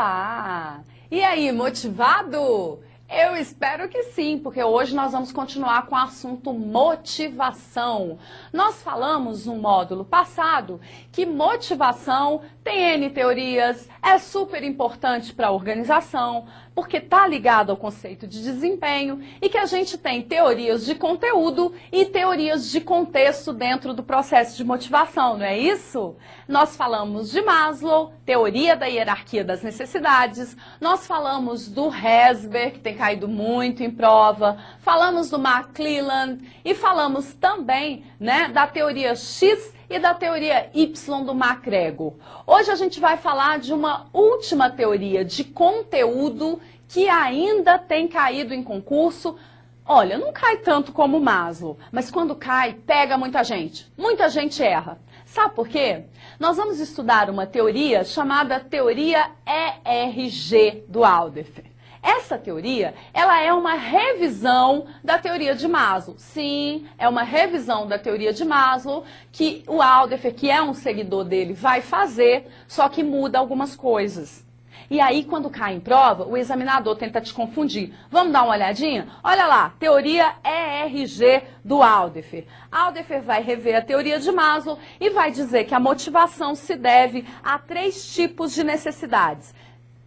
Olá! E aí, motivado? Eu espero que sim, porque hoje nós vamos continuar com o assunto motivação. Nós falamos no módulo passado que motivação tem N teorias, é super importante para a organização, porque está ligado ao conceito de desempenho e que a gente tem teorias de conteúdo e teorias de contexto dentro do processo de motivação, não é isso? Nós falamos de Maslow, teoria da hierarquia das necessidades, nós falamos do Herzberg, que tem caído muito em prova, falamos do McClelland e falamos também, né, da teoria X e da teoria Y do MacGregor. Hoje a gente vai falar de uma última teoria de conteúdo que ainda tem caído em concurso. Olha, não cai tanto como Maslow, mas quando cai, pega muita gente erra. Sabe por quê? Nós vamos estudar uma teoria chamada teoria ERG do Alder. Essa teoria, ela é uma revisão da teoria de Maslow. Sim, é uma revisão da teoria de Maslow que o Alder, que é um seguidor dele, vai fazer, só que muda algumas coisas. E aí, quando cai em prova, o examinador tenta te confundir. Vamos dar uma olhadinha? Olha lá, teoria ERG do Alder. Alder vai rever a teoria de Maslow e vai dizer que a motivação se deve a 3 tipos de necessidades.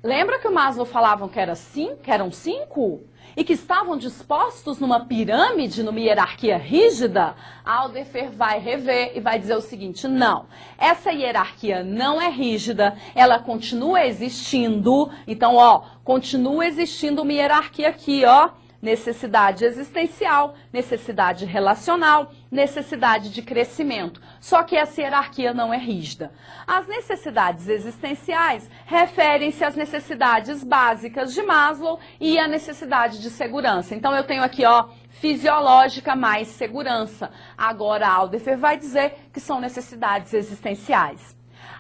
Lembra que o Maslow falavam que eram 5? E que estavam dispostos numa pirâmide, numa hierarquia rígida? Alder vai rever e vai dizer o seguinte: não, essa hierarquia não é rígida, ela continua existindo. Então, ó, continua existindo uma hierarquia aqui, ó. Necessidade existencial, necessidade relacional, necessidade de crescimento. Só que essa hierarquia não é rígida. As necessidades existenciais referem-se às necessidades básicas de Maslow e à necessidade de segurança. Então eu tenho aqui, ó, fisiológica mais segurança. Agora Alder vai dizer que são necessidades existenciais.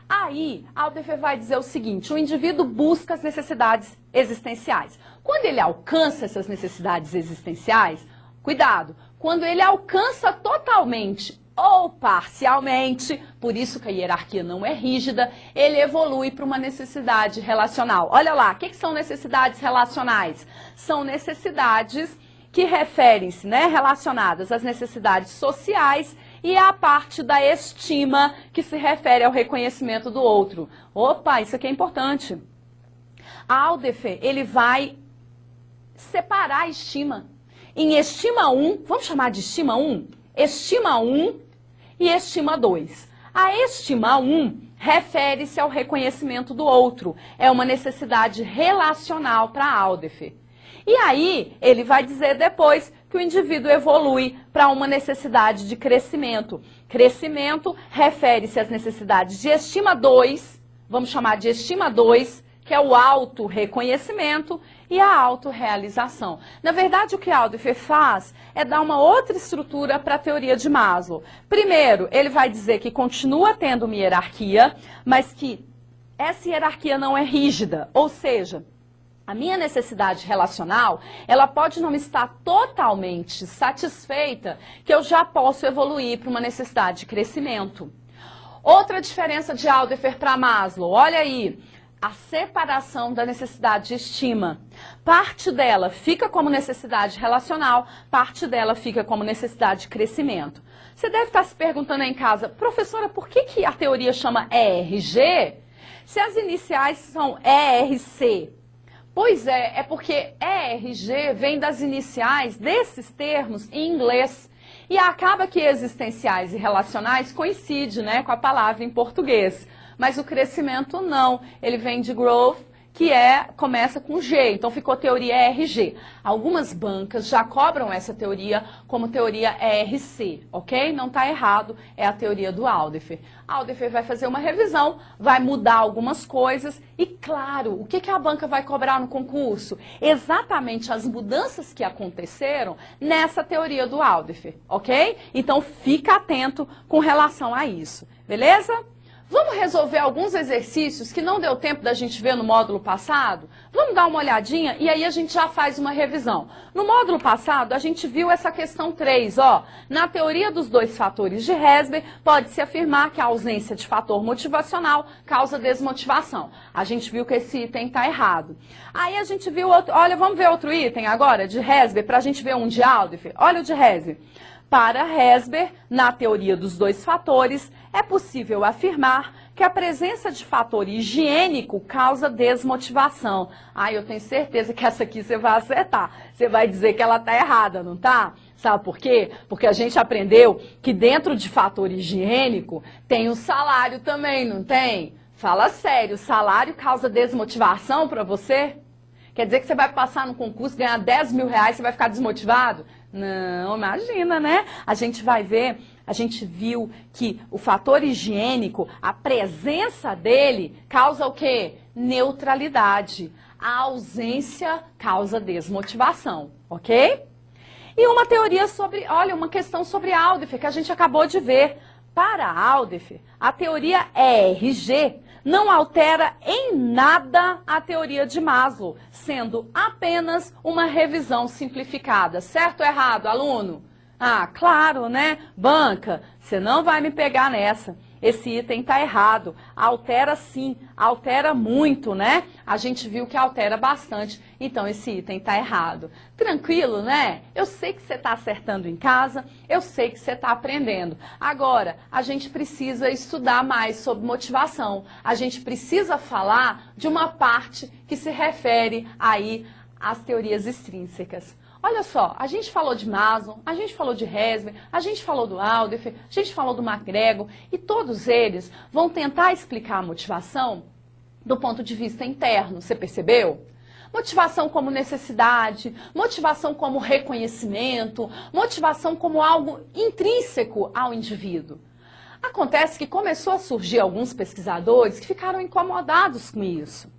Aí, Alder vai dizer o seguinte: o indivíduo busca as necessidades existenciais. Quando ele alcança essas necessidades existenciais, cuidado, quando ele alcança totalmente ou parcialmente, por isso que a hierarquia não é rígida, ele evolui para uma necessidade relacional. Olha lá, o que são necessidades relacionais? São necessidades que referem-se, né, relacionadas às necessidades sociais e à parte da estima que se refere ao reconhecimento do outro. Opa, isso aqui é importante. Alder, ele vai separar a estima. Em estima 1, vamos chamar de estima 1? Estima 1 e estima 2. A estima 1 refere-se ao reconhecimento do outro. É uma necessidade relacional para Alder. E aí, ele vai dizer depois que o indivíduo evolui para uma necessidade de crescimento. Crescimento refere-se às necessidades de estima 2, vamos chamar de estima 2, que é o autorreconhecimento e a autorrealização. Na verdade, o que Alder faz é dar uma outra estrutura para a teoria de Maslow. Primeiro, ele vai dizer que continua tendo uma hierarquia, mas que essa hierarquia não é rígida, ou seja, a minha necessidade relacional, ela pode não estar totalmente satisfeita, que eu já posso evoluir para uma necessidade de crescimento. Outra diferença de Alder para Maslow, olha aí, a separação da necessidade de estima. Parte dela fica como necessidade relacional, parte dela fica como necessidade de crescimento. Você deve estar se perguntando aí em casa: professora, por que a teoria chama ERG se as iniciais são ERC? Pois é porque ERG vem das iniciais desses termos em inglês. E acaba que existenciais e relacionais coincidem, né, com a palavra em português. Mas o crescimento não, ele vem de growth, que começa com G, então ficou teoria ERG. Algumas bancas já cobram essa teoria como teoria ERC, ok? Não está errado, é a teoria do Alder. Alder vai fazer uma revisão, vai mudar algumas coisas e, claro, o que a banca vai cobrar no concurso? Exatamente as mudanças que aconteceram nessa teoria do Alder, ok? Então fica atento com relação a isso, beleza? Vamos resolver alguns exercícios que não deu tempo da gente ver no módulo passado? Vamos dar uma olhadinha e aí a gente já faz uma revisão. No módulo passado, a gente viu essa questão 3, ó. Na teoria dos dois fatores de Hesber, pode-se afirmar que a ausência de fator motivacional causa desmotivação. A gente viu que esse item está errado. Aí a gente viu outro, olha, vamos ver outro item agora de Hesber, para a gente ver um de Alder. Olha o de Hesber. Para Hesber, na teoria dos dois fatores, é possível afirmar que a presença de fator higiênico causa desmotivação. Ah, eu tenho certeza que essa aqui você vai acertar. Você vai dizer que ela está errada, não tá? Sabe por quê? Porque a gente aprendeu que dentro de fator higiênico tem o salário também, não tem? Fala sério, o salário causa desmotivação para você? Quer dizer que você vai passar no concurso, ganhar 10 mil reais, você vai ficar desmotivado? Não, imagina, né? A gente vai ver, a gente viu que o fator higiênico, a presença dele, causa o quê? Neutralidade. A ausência causa desmotivação, ok? E uma teoria sobre, olha, uma questão sobre Alder, que a gente acabou de ver. Para Alder, a teoria ERG não altera em nada a teoria de Maslow, sendo apenas uma revisão simplificada. Certo ou errado, aluno? Ah, claro, né? Banca, você não vai me pegar nessa. Esse item está errado. Altera sim, altera muito, né? A gente viu que altera bastante, então esse item está errado. Tranquilo, né? Eu sei que você está acertando em casa, eu sei que você está aprendendo. Agora, a gente precisa estudar mais sobre motivação. A gente precisa falar de uma parte que se refere aí às teorias extrínsecas. Olha só, a gente falou de Maslow, a gente falou de Hesber, a gente falou do Alder, a gente falou do MacGregor, e todos eles vão tentar explicar a motivação do ponto de vista interno, você percebeu? Motivação como necessidade, motivação como reconhecimento, motivação como algo intrínseco ao indivíduo. Acontece que começou a surgir alguns pesquisadores que ficaram incomodados com isso.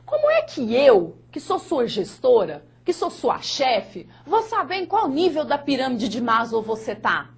Como é que eu, que sou sua gestora, que sou sua chefe, vou saber em qual nível da pirâmide de Maslow você está?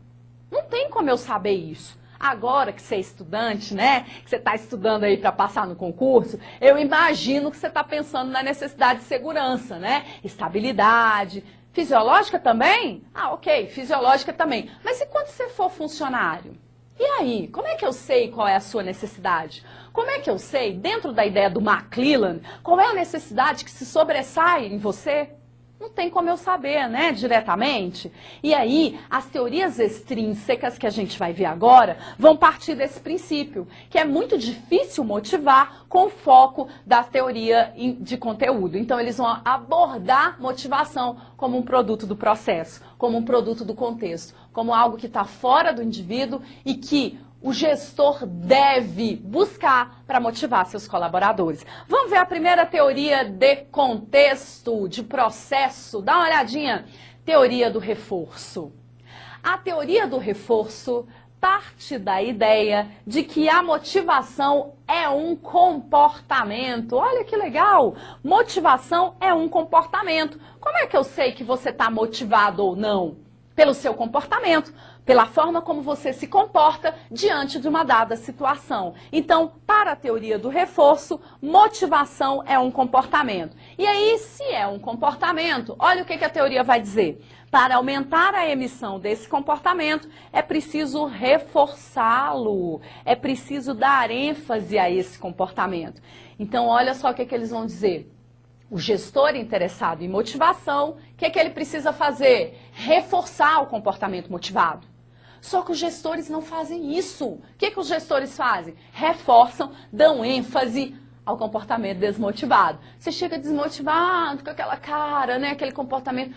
Não tem como eu saber isso. Agora que você é estudante, né, que você está estudando aí para passar no concurso, eu imagino que você está pensando na necessidade de segurança, né, estabilidade, fisiológica também? Ah, ok, fisiológica também. Mas e quando você for funcionário? E aí, como é que eu sei qual é a sua necessidade? Como é que eu sei, dentro da ideia do McClelland, qual é a necessidade que se sobressai em você? Não tem como eu saber, né, diretamente. E aí, as teorias extrínsecas que a gente vai ver agora vão partir desse princípio, que é muito difícil motivar com foco da teoria de conteúdo. Então, eles vão abordar motivação como um produto do processo, como um produto do contexto, como algo que está fora do indivíduo e que o gestor deve buscar para motivar seus colaboradores. Vamos ver a primeira teoria de contexto, de processo. Dá uma olhadinha. Teoria do reforço. A teoria do reforço parte da ideia de que a motivação é um comportamento. Olha que legal! Motivação é um comportamento. Como é que eu sei que você está motivado ou não? Pelo seu comportamento, pela forma como você se comporta diante de uma dada situação. Então, para a teoria do reforço, motivação é um comportamento. E aí, se é um comportamento, olha o que a teoria vai dizer. Para aumentar a emissão desse comportamento, é preciso reforçá-lo, é preciso dar ênfase a esse comportamento. Então, olha só o que eles vão dizer. O gestor interessado em motivação, o que ele precisa fazer? Reforçar o comportamento motivado. Só que os gestores não fazem isso. O que os gestores fazem? Reforçam, dão ênfase ao comportamento desmotivado. Você chega desmotivado, com aquela cara, né? Aquele comportamento.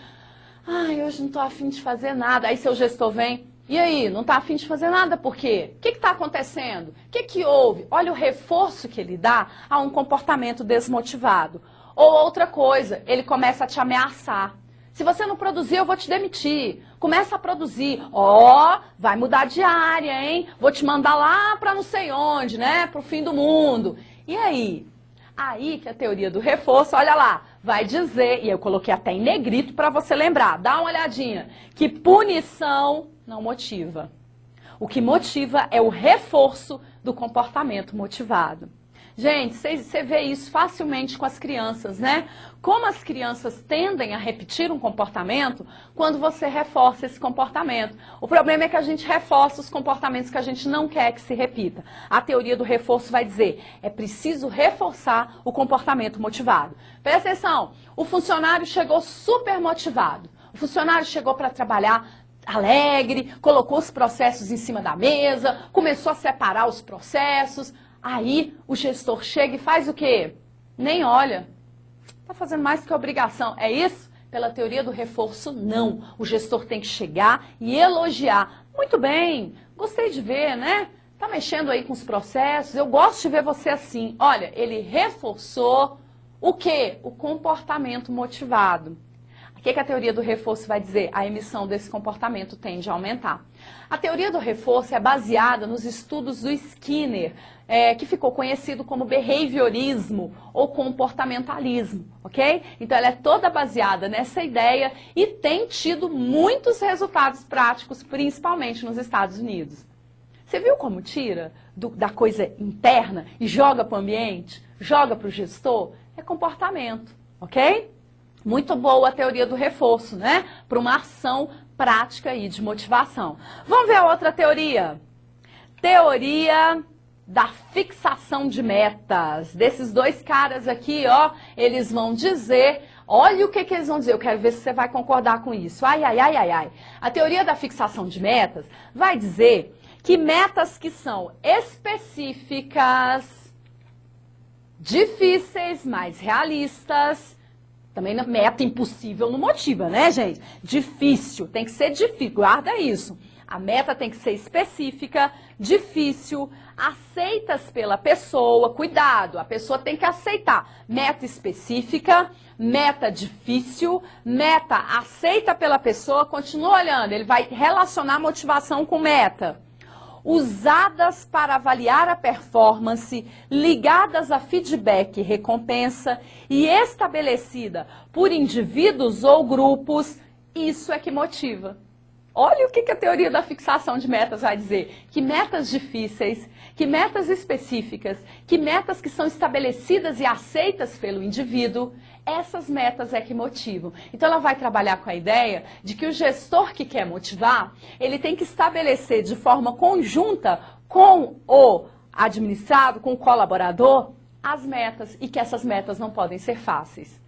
Ai, hoje não estou afim de fazer nada. Aí seu gestor vem. E aí, não está afim de fazer nada por quê? O que está acontecendo? O que houve? Olha o reforço que ele dá a um comportamento desmotivado. Ou outra coisa, ele começa a te ameaçar. Se você não produzir, eu vou te demitir. Começa a produzir. Ó, vai mudar de área, hein? Vou te mandar lá para não sei onde, né? Para o fim do mundo. E aí? Aí que a teoria do reforço, olha lá, vai dizer, e eu coloquei até em negrito para você lembrar, dá uma olhadinha, que punição não motiva. O que motiva é o reforço do comportamento motivado. Gente, você vê isso facilmente com as crianças, né? Como as crianças tendem a repetir um comportamento quando você reforça esse comportamento. O problema é que a gente reforça os comportamentos que a gente não quer que se repita. A teoria do reforço vai dizer, é preciso reforçar o comportamento motivado. Presta atenção, o funcionário chegou super motivado. O funcionário chegou para trabalhar alegre, colocou os processos em cima da mesa, começou a separar os processos. Aí o gestor chega e faz o quê? Nem olha. Está fazendo mais que obrigação. É isso? Pela teoria do reforço, não. O gestor tem que chegar e elogiar. Muito bem, gostei de ver, né? Está mexendo aí com os processos, eu gosto de ver você assim. Olha, ele reforçou o quê? O comportamento motivado. O que a teoria do reforço vai dizer? A emissão desse comportamento tende a aumentar. A teoria do reforço é baseada nos estudos do Skinner, que ficou conhecido como behaviorismo ou comportamentalismo, ok? Então ela é toda baseada nessa ideia e tem tido muitos resultados práticos, principalmente nos Estados Unidos. Você viu como tira da coisa interna e joga para o ambiente, joga para o gestor? É comportamento, ok? Muito boa a teoria do reforço, né? Para uma ação prática aí de motivação. Vamos ver a outra teoria. Teoria da fixação de metas. Desses dois caras aqui, ó, eles vão dizer, olha o que eles vão dizer, eu quero ver se você vai concordar com isso. Ai, ai, ai, ai, ai. A teoria da fixação de metas vai dizer que metas que são específicas, difíceis, mas realistas. Também meta impossível não motiva, né, gente? Difícil, tem que ser difícil, guarda isso. A meta tem que ser específica, difícil, aceitas pela pessoa, cuidado, a pessoa tem que aceitar. Meta específica, meta difícil, meta aceita pela pessoa, continua olhando, ele vai relacionar motivação com meta. Usadas para avaliar a performance, ligadas a feedback e recompensa e estabelecida por indivíduos ou grupos, isso é que motiva. Olha o que a teoria da fixação de metas vai dizer. Que metas difíceis, que metas específicas, que metas que são estabelecidas e aceitas pelo indivíduo, essas metas é que motivam. Então ela vai trabalhar com a ideia de que o gestor que quer motivar, ele tem que estabelecer de forma conjunta com o administrado, com o colaborador, as metas e que essas metas não podem ser fáceis.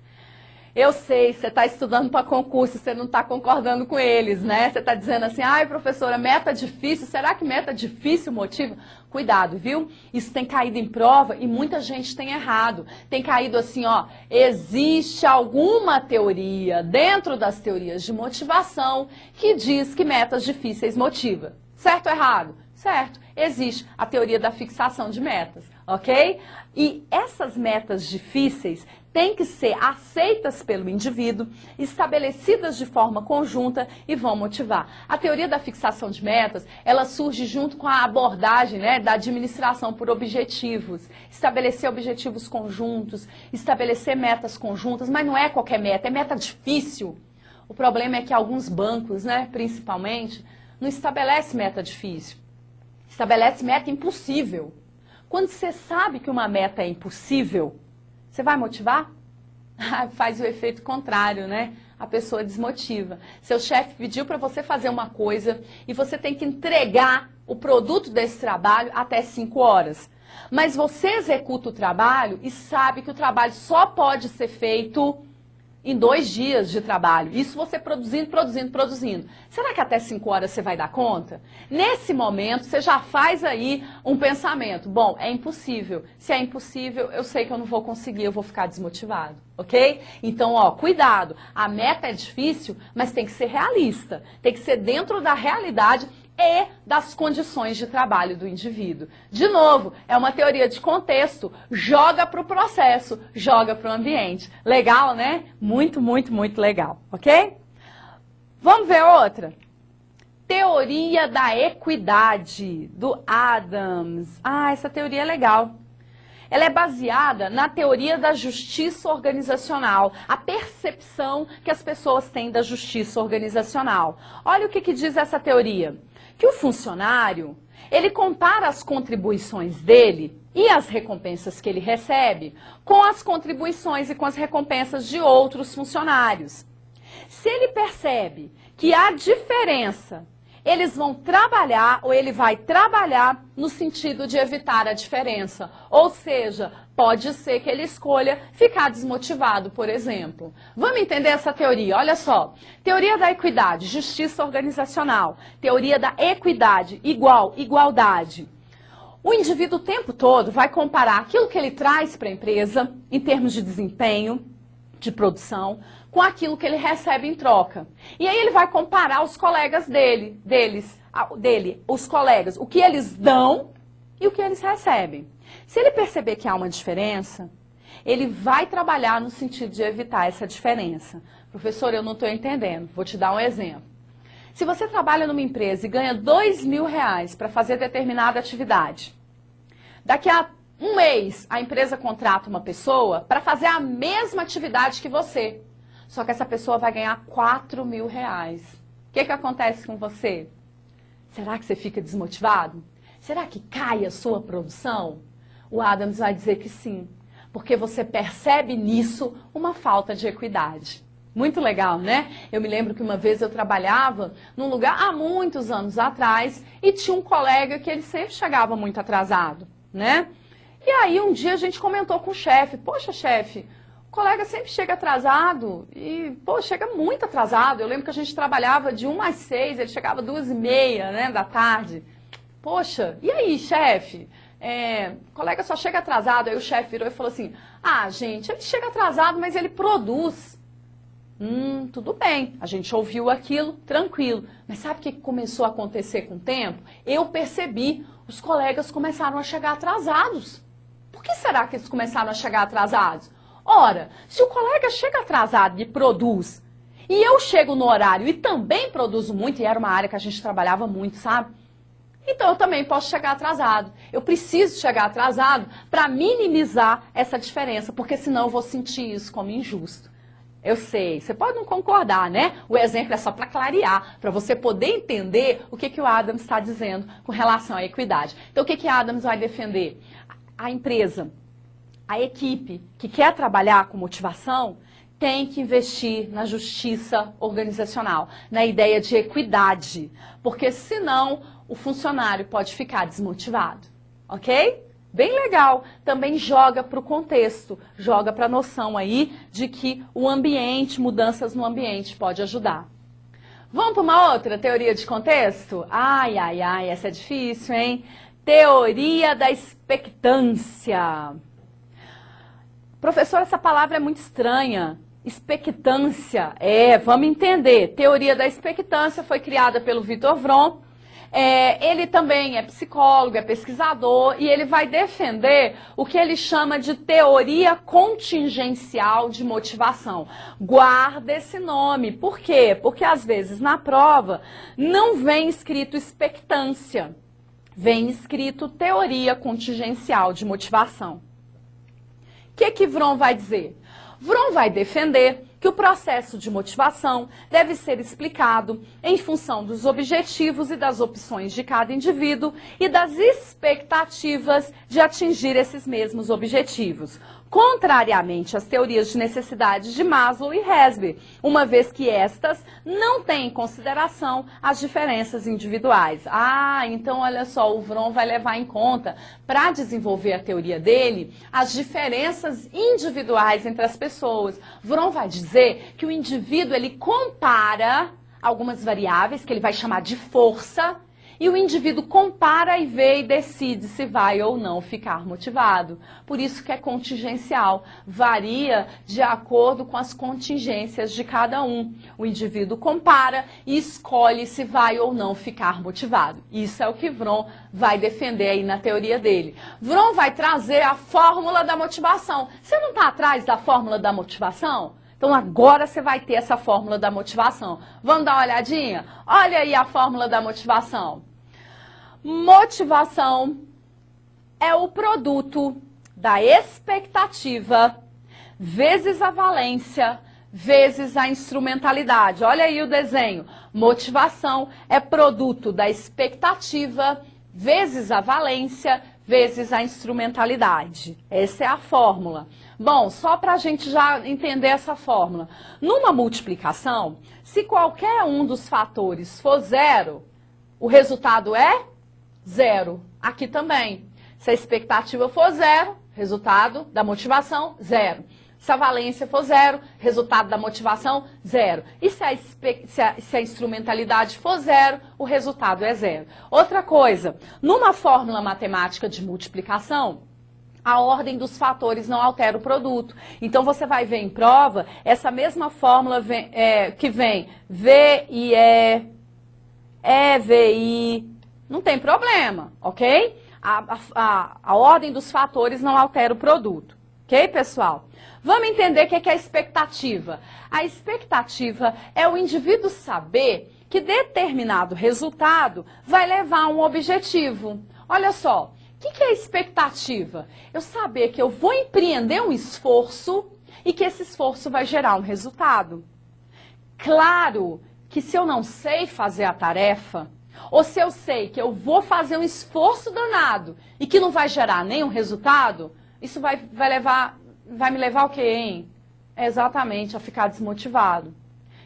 Eu sei, você está estudando para concurso, você não está concordando com eles, né? Você está dizendo assim, ai professora, meta difícil, será que meta difícil motiva? Cuidado, viu? Isso tem caído em prova e muita gente tem errado. Tem caído assim, ó, existe alguma teoria dentro das teorias de motivação que diz que metas difíceis motiva. Certo ou errado? Certo, existe a teoria da fixação de metas, ok? E essas metas difíceis têm que ser aceitas pelo indivíduo, estabelecidas de forma conjunta e vão motivar. A teoria da fixação de metas, ela surge junto com a abordagem, né, da administração por objetivos. Estabelecer objetivos conjuntos, estabelecer metas conjuntas, mas não é qualquer meta, é meta difícil. O problema é que alguns bancos, né, principalmente, não estabelecem meta difícil. Estabelece meta impossível. Quando você sabe que uma meta é impossível, você vai motivar? Faz o efeito contrário, né? A pessoa desmotiva. Seu chefe pediu para você fazer uma coisa e você tem que entregar o produto desse trabalho até 5 horas. Mas você executa o trabalho e sabe que o trabalho só pode ser feito em 2 dias de trabalho. Isso você produzindo. Será que até 5 horas você vai dar conta? Nesse momento, você já faz aí um pensamento. Bom, é impossível. Se é impossível, eu sei que eu não vou conseguir, eu vou ficar desmotivado, ok? Então, ó, cuidado. A meta é difícil, mas tem que ser realista. Tem que ser dentro da realidade e das condições de trabalho do indivíduo. De novo, é uma teoria de contexto, joga para o processo, joga para o ambiente. Legal, né? Muito, muito, muito legal, ok? Vamos ver outra? Teoria da equidade, do Adams. Ah, essa teoria é legal. Ela é baseada na teoria da justiça organizacional, a percepção que as pessoas têm da justiça organizacional. Olha o que diz essa teoria. Que o funcionário, Ele compara as contribuições dele e as recompensas que ele recebe com as contribuições e com as recompensas de outros funcionários. Se ele percebe que há diferença, eles vão trabalhar, ou ele vai trabalhar no sentido de evitar a diferença. Ou seja, pode ser que ele escolha ficar desmotivado, por exemplo. Vamos entender essa teoria? Olha só. Teoria da equidade, justiça organizacional. Teoria da equidade, igualdade. O indivíduo o tempo todo vai comparar aquilo que ele traz para a empresa, em termos de desempenho, de produção, com aquilo que ele recebe em troca. E aí ele vai comparar os colegas dele, os colegas, o que eles dão e o que eles recebem. Se ele perceber que há uma diferença, ele vai trabalhar no sentido de evitar essa diferença. Professor, eu não estou entendendo. Vou te dar um exemplo. Se você trabalha numa empresa e ganha R$2.000 para fazer determinada atividade, daqui a um mês a empresa contrata uma pessoa para fazer a mesma atividade que você. Só que essa pessoa vai ganhar R$4.000. O que acontece com você? Será que você fica desmotivado? Será que cai a sua produção? O Adams vai dizer que sim, porque você percebe nisso uma falta de equidade. Muito legal, né? Eu me lembro que uma vez eu trabalhava num lugar há muitos anos atrás e tinha um colega que ele sempre chegava muito atrasado, né? E aí um dia a gente comentou com o chefe, poxa chefe, o colega sempre chega atrasado e, pô, chega muito atrasado. Eu lembro que a gente trabalhava de 1 às 6, ele chegava 2h30, né, da tarde. Poxa, e aí, chefe? O colega só chega atrasado. Aí o chefe virou e falou assim, ah, gente, ele chega atrasado, mas ele produz. Tudo bem, a gente ouviu aquilo, tranquilo. Mas sabe o que começou a acontecer com o tempo? Eu percebi, os colegas começaram a chegar atrasados. Por que será que eles começaram a chegar atrasados? Ora, se o colega chega atrasado e produz, e eu chego no horário e também produzo muito, e era uma área que a gente trabalhava muito, sabe? Então eu também posso chegar atrasado. Eu preciso chegar atrasado para minimizar essa diferença, porque senão eu vou sentir isso como injusto. Eu sei, você pode não concordar, né? O exemplo é só para clarear, para você poder entender o que o Adams está dizendo com relação à equidade. Então o que Adams vai defender? A empresa, a equipe que quer trabalhar com motivação tem que investir na justiça organizacional, na ideia de equidade, porque senão o funcionário pode ficar desmotivado, ok? Bem legal, também joga para o contexto, joga para a noção aí de que o ambiente, mudanças no ambiente pode ajudar. Vamos para uma outra teoria de contexto? Ai, ai, ai, essa é difícil, hein? Teoria da expectância. Professor, essa palavra é muito estranha. Expectância, vamos entender. Teoria da expectância foi criada pelo Victor Vron. Ele também é psicólogo, é pesquisador e ele vai defender o que ele chama de teoria contingencial de motivação. Guarda esse nome. Por quê? Porque às vezes na prova não vem escrito expectância, vem escrito teoria contingencial de motivação. O que Vron vai dizer? Vron vai defender que o processo de motivação deve ser explicado em função dos objetivos e das opções de cada indivíduo e das expectativas de atingir esses mesmos objetivos, contrariamente às teorias de necessidades de Maslow e Hesby, uma vez que estas não têm em consideração as diferenças individuais. Então olha só, o Vron vai levar em conta, para desenvolver a teoria dele, as diferenças individuais entre as pessoas. Vron vai dizer que o indivíduo ele compara algumas variáveis, que ele vai chamar de força, e o indivíduo compara e vê e decide se vai ou não ficar motivado. Por isso que é contingencial, varia de acordo com as contingências de cada um. O indivíduo compara e escolhe se vai ou não ficar motivado. Isso é o que Vron vai defender aí na teoria dele. Vron vai trazer a fórmula da motivação. Você não está atrás da fórmula da motivação? Então agora você vai ter essa fórmula da motivação. Vamos dar uma olhadinha? Olha aí a fórmula da motivação. Motivação é o produto da expectativa vezes a valência vezes a instrumentalidade. Olha aí o desenho. Motivação é produto da expectativa vezes a valência, vezes a instrumentalidade. Essa é a fórmula. Bom, só para a gente já entender essa fórmula. Numa multiplicação, se qualquer um dos fatores for zero, o resultado é zero. Aqui também. Se a expectativa for zero, resultado da motivação, zero. Se a valência for zero, resultado da motivação, zero. E se a instrumentalidade for zero, o resultado é zero. Outra coisa, numa fórmula matemática de multiplicação, a ordem dos fatores não altera o produto. Então, você vai ver em prova, essa mesma fórmula que vem V e E, V, I, não tem problema, ok? A ordem dos fatores não altera o produto. Ok, pessoal? Vamos entender o que é a expectativa. A expectativa é o indivíduo saber que determinado resultado vai levar a um objetivo. Olha só, o que é a expectativa? Eu saber que eu vou empreender um esforço e que esse esforço vai gerar um resultado. Claro que se eu não sei fazer a tarefa, ou se eu sei que eu vou fazer um esforço danado e que não vai gerar nenhum resultado, isso vai me levar ao quê, hein? Exatamente, a ficar desmotivado.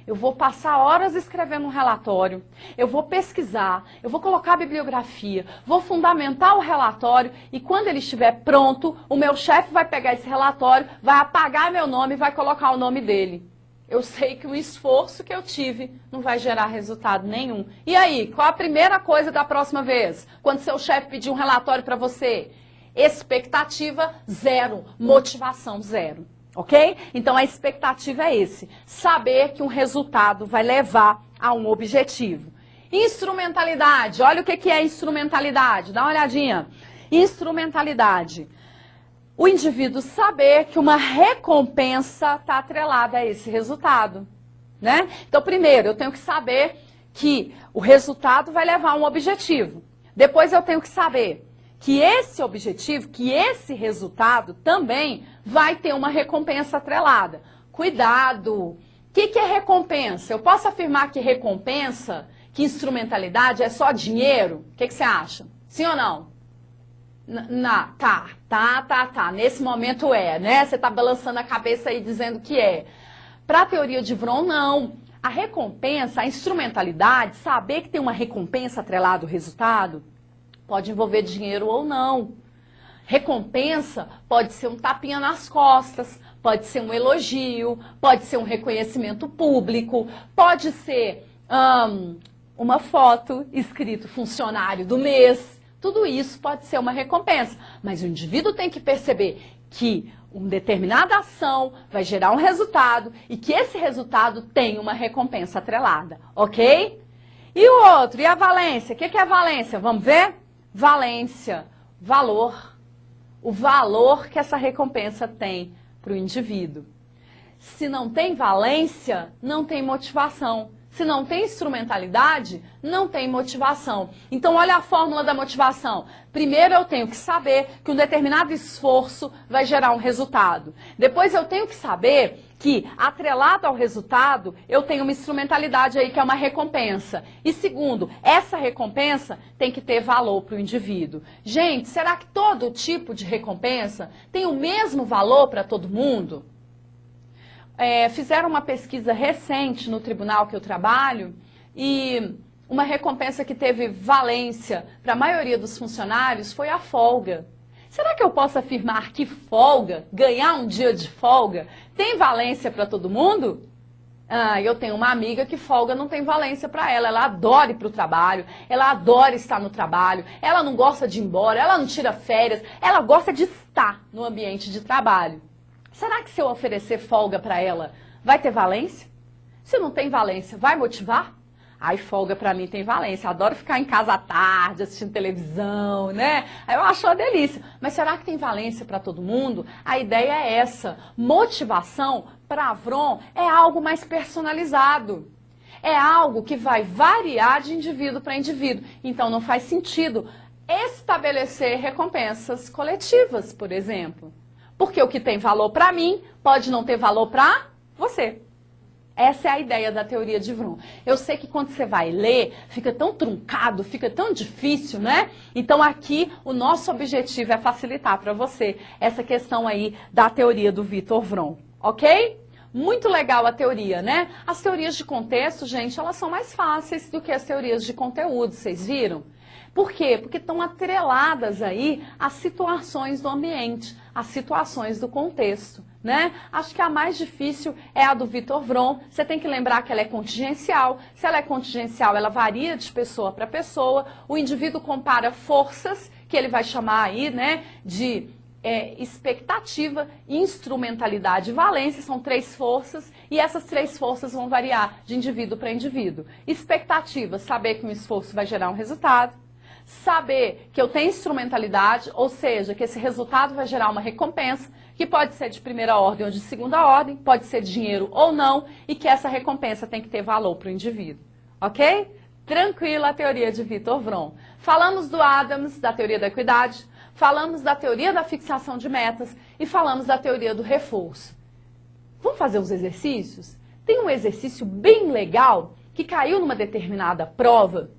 Eu vou passar horas escrevendo um relatório, eu vou pesquisar, eu vou colocar a bibliografia, vou fundamentar o relatório e quando ele estiver pronto, o meu chefe vai pegar esse relatório, vai apagar meu nome e vai colocar o nome dele. Eu sei que o esforço que eu tive não vai gerar resultado nenhum. E aí, qual a primeira coisa da próxima vez? Quando seu chefe pedir um relatório para você? Expectativa zero, motivação zero, ok? Então a expectativa é esse, saber que um resultado vai levar a um objetivo. Instrumentalidade, olha o que é instrumentalidade, dá uma olhadinha. Instrumentalidade, o indivíduo saber que uma recompensa está atrelada a esse resultado, né? Então primeiro eu tenho que saber que o resultado vai levar a um objetivo, depois eu tenho que saber que esse objetivo, que esse resultado também vai ter uma recompensa atrelada. Cuidado! O que é recompensa? Eu posso afirmar que recompensa, que instrumentalidade é só dinheiro? O que você acha? Sim ou não? Tá. Nesse momento é, né? Você está balançando a cabeça aí dizendo que é. Para a teoria de Vroom, não. A recompensa, a instrumentalidade, saber que tem uma recompensa atrelada ao resultado, pode envolver dinheiro ou não. Recompensa pode ser um tapinha nas costas, pode ser um elogio, pode ser um reconhecimento público, pode ser uma foto escrito funcionário do mês. Tudo isso pode ser uma recompensa. Mas o indivíduo tem que perceber que uma determinada ação vai gerar um resultado e que esse resultado tem uma recompensa atrelada, ok? E o outro, e a valência? O que é a valência? Vamos ver? Valência, valor. O valor que essa recompensa tem para o indivíduo. Se não tem valência, não tem motivação. Se não tem instrumentalidade, não tem motivação. Então, olha a fórmula da motivação. Primeiro, eu tenho que saber que um determinado esforço vai gerar um resultado. Depois, eu tenho que saber que, atrelado ao resultado, eu tenho uma instrumentalidade aí que é uma recompensa. E segundo, essa recompensa tem que ter valor para o indivíduo. Gente, será que todo tipo de recompensa tem o mesmo valor para todo mundo? Fizeram uma pesquisa recente no tribunal que eu trabalho e uma recompensa que teve valência para a maioria dos funcionários foi a folga. Será que eu posso afirmar que folga, ganhar um dia de folga, tem valência para todo mundo? Eu tenho uma amiga que folga não tem valência para ela. Ela adora ir para o trabalho, ela adora estar no trabalho, ela não gosta de ir embora, ela não tira férias, ela gosta de estar no ambiente de trabalho. Será que se eu oferecer folga para ela, vai ter valência? Se não tem valência, vai motivar? Ai, folga para mim tem valência, adoro ficar em casa à tarde, assistindo televisão, né? Aí eu acho uma delícia. Mas será que tem valência para todo mundo? A ideia é essa. Motivação, para a Vroom, é algo mais personalizado. É algo que vai variar de indivíduo para indivíduo. Então não faz sentido estabelecer recompensas coletivas, por exemplo. Porque o que tem valor para mim pode não ter valor para você. Essa é a ideia da teoria de Vroom. Eu sei que quando você vai ler, fica tão truncado, fica tão difícil, né? Então aqui o nosso objetivo é facilitar para você essa questão aí da teoria do Victor Vroom, ok? Muito legal a teoria, né? As teorias de contexto, gente, elas são mais fáceis do que as teorias de conteúdo, vocês viram? Por quê? Porque estão atreladas aí às situações do ambiente, às situações do contexto, né? Acho que a mais difícil é a do Victor Vroom. Você tem que lembrar que ela é contingencial. Se ela é contingencial, ela varia de pessoa para pessoa. O indivíduo compara forças, que ele vai chamar aí, né, de expectativa, instrumentalidade e valência, são 3 forças, e essas 3 forças vão variar de indivíduo para indivíduo. Expectativa, saber que um esforço vai gerar um resultado. Saber que eu tenho instrumentalidade, ou seja, que esse resultado vai gerar uma recompensa, que pode ser de primeira ordem ou de segunda ordem, pode ser dinheiro ou não, e que essa recompensa tem que ter valor para o indivíduo. Ok? Tranquila a teoria de Victor Vroom. Falamos do Adams, da teoria da equidade, falamos da teoria da fixação de metas e falamos da teoria do reforço. Vamos fazer os exercícios? Tem um exercício bem legal que caiu numa determinada prova,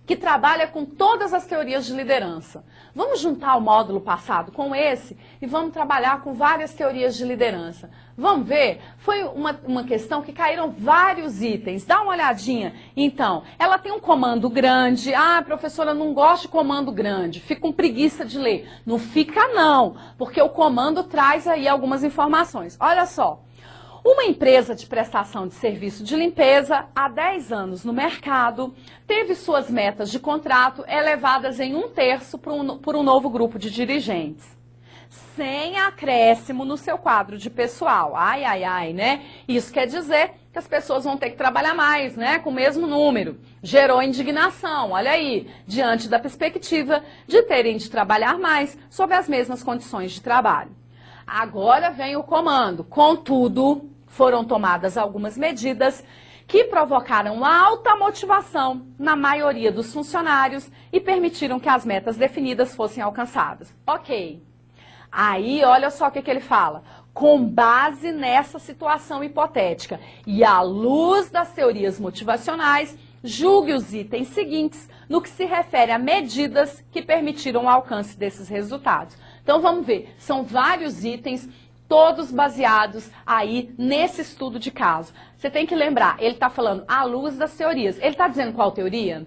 que trabalha com todas as teorias de liderança. Vamos juntar o módulo passado com esse e vamos trabalhar com várias teorias de liderança. Vamos ver? Foi uma questão que caíram vários itens. Dá uma olhadinha. Então, ela tem um comando grande. Ah, professora, eu não gosto de comando grande. Fico com preguiça de ler. Não fica não, porque o comando traz aí algumas informações. Olha só. Uma empresa de prestação de serviço de limpeza, há 10 anos no mercado, teve suas metas de contrato elevadas em 1/3 por um novo grupo de dirigentes, sem acréscimo no seu quadro de pessoal. Ai, ai, ai, né? Isso quer dizer que as pessoas vão ter que trabalhar mais, né? Com o mesmo número. Gerou indignação, olha aí, diante da perspectiva de terem de trabalhar mais sob as mesmas condições de trabalho. Agora vem o comando. Contudo, foram tomadas algumas medidas que provocaram alta motivação na maioria dos funcionários e permitiram que as metas definidas fossem alcançadas. Ok. Aí, olha só o que ele fala. Com base nessa situação hipotética e à luz das teorias motivacionais, julgue os itens seguintes no que se refere a medidas que permitiram o alcance desses resultados. Então, vamos ver. São vários itens, todos baseados aí nesse estudo de caso. Você tem que lembrar, ele está falando à luz das teorias. Ele está dizendo qual teoria?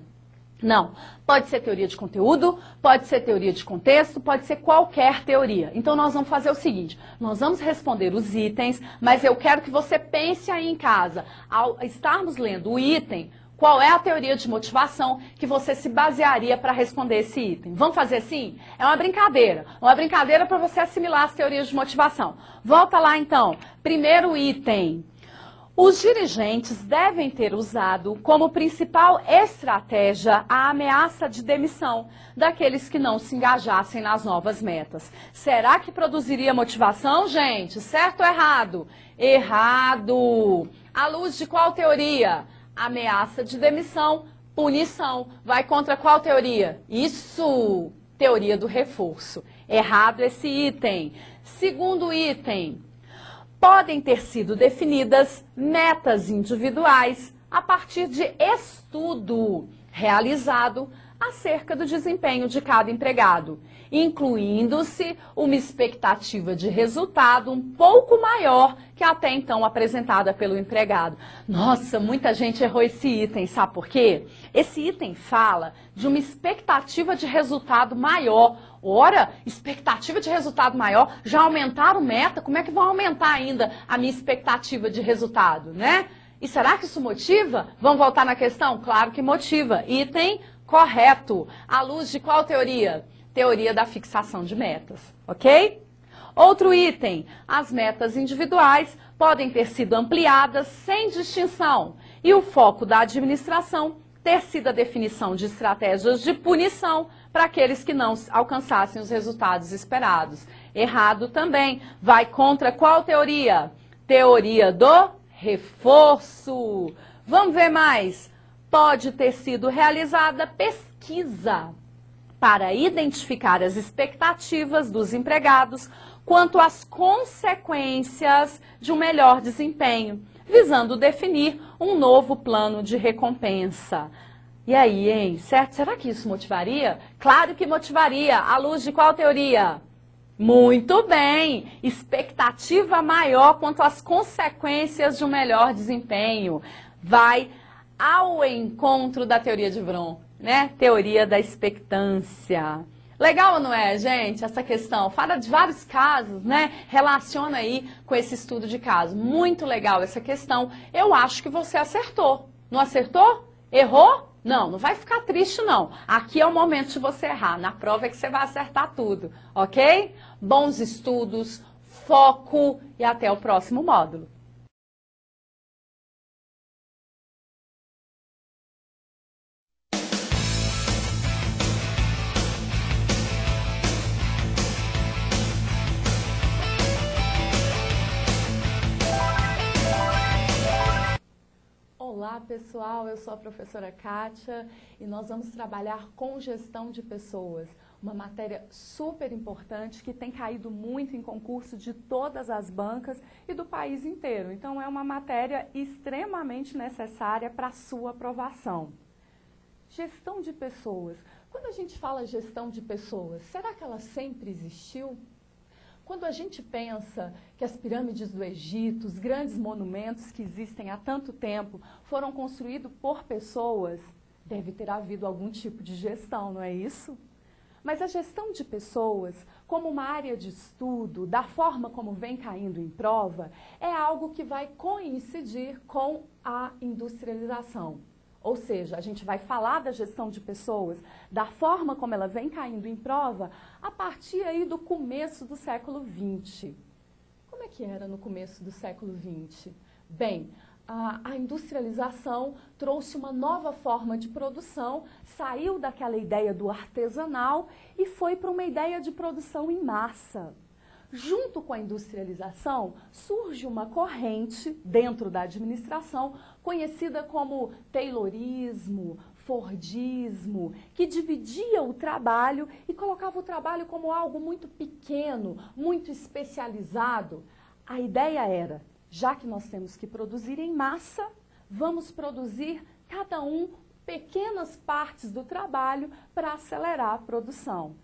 Não. Pode ser teoria de conteúdo, pode ser teoria de contexto, pode ser qualquer teoria. Então nós vamos fazer o seguinte, nós vamos responder os itens, mas eu quero que você pense aí em casa, ao estarmos lendo o item, qual é a teoria de motivação que você se basearia para responder esse item? Vamos fazer assim? É uma brincadeira para você assimilar as teorias de motivação. Volta lá então. Primeiro item. Os dirigentes devem ter usado como principal estratégia a ameaça de demissão daqueles que não se engajassem nas novas metas. Será que produziria motivação, gente? Certo ou errado? Errado. À luz de qual teoria? Ameaça de demissão, punição. Vai contra qual teoria? Isso, teoria do reforço. Errado esse item. Segundo item, podem ter sido definidas metas individuais a partir de estudo realizado acerca do desempenho de cada empregado, incluindo-se uma expectativa de resultado um pouco maior que até então apresentada pelo empregado. Nossa, muita gente errou esse item, sabe por quê? Esse item fala de uma expectativa de resultado maior. Ora, expectativa de resultado maior, já aumentaram meta? Como é que vão aumentar ainda a minha expectativa de resultado, né? E será que isso motiva? Vamos voltar na questão? Claro que motiva. Item correto. À luz de qual teoria? Teoria da fixação de metas, ok? Outro item, as metas individuais podem ter sido ampliadas sem distinção e o foco da administração ter sido a definição de estratégias de punição para aqueles que não alcançassem os resultados esperados. Errado também. Vai contra qual teoria? Teoria do reforço. Vamos ver mais. Pode ter sido realizada pesquisa para identificar as expectativas dos empregados quanto às consequências de um melhor desempenho, visando definir um novo plano de recompensa. E aí, hein? Certo? Será que isso motivaria? Claro que motivaria. À luz de qual teoria? Muito bem! Expectativa maior quanto às consequências de um melhor desempenho. Vai ao encontro da teoria de Vroom, né? Teoria da expectância. Legal ou não é, gente, essa questão? Fala de vários casos, né? Relaciona aí com esse estudo de caso. Muito legal essa questão. Eu acho que você acertou. Não acertou? Errou? Não, não vai ficar triste não. Aqui é o momento de você errar. Na prova é que você vai acertar tudo, ok? Bons estudos, foco e até o próximo módulo. Olá pessoal, eu sou a professora Kátia e nós vamos trabalhar com gestão de pessoas, uma matéria super importante que tem caído muito em concurso de todas as bancas e do país inteiro. Então é uma matéria extremamente necessária para a sua aprovação. Gestão de pessoas. Quando a gente fala gestão de pessoas, será que ela sempre existiu? Quando a gente pensa que as pirâmides do Egito, os grandes monumentos que existem há tanto tempo, foram construídos por pessoas, deve ter havido algum tipo de gestão, não é isso? Mas a gestão de pessoas, como uma área de estudo, da forma como vem caindo em prova, é algo que vai coincidir com a industrialização. Ou seja, a gente vai falar da gestão de pessoas, da forma como ela vem caindo em prova, a partir aí do começo do século XX. Como é que era no começo do século XX? Bem, a industrialização trouxe uma nova forma de produção, saiu daquela ideia do artesanal e foi para uma ideia de produção em massa. Junto com a industrialização, surge uma corrente dentro da administração conhecida como Taylorismo, Fordismo, que dividia o trabalho e colocava o trabalho como algo muito pequeno, muito especializado. A ideia era, já que nós temos que produzir em massa, vamos produzir cada um pequenas partes do trabalho para acelerar a produção.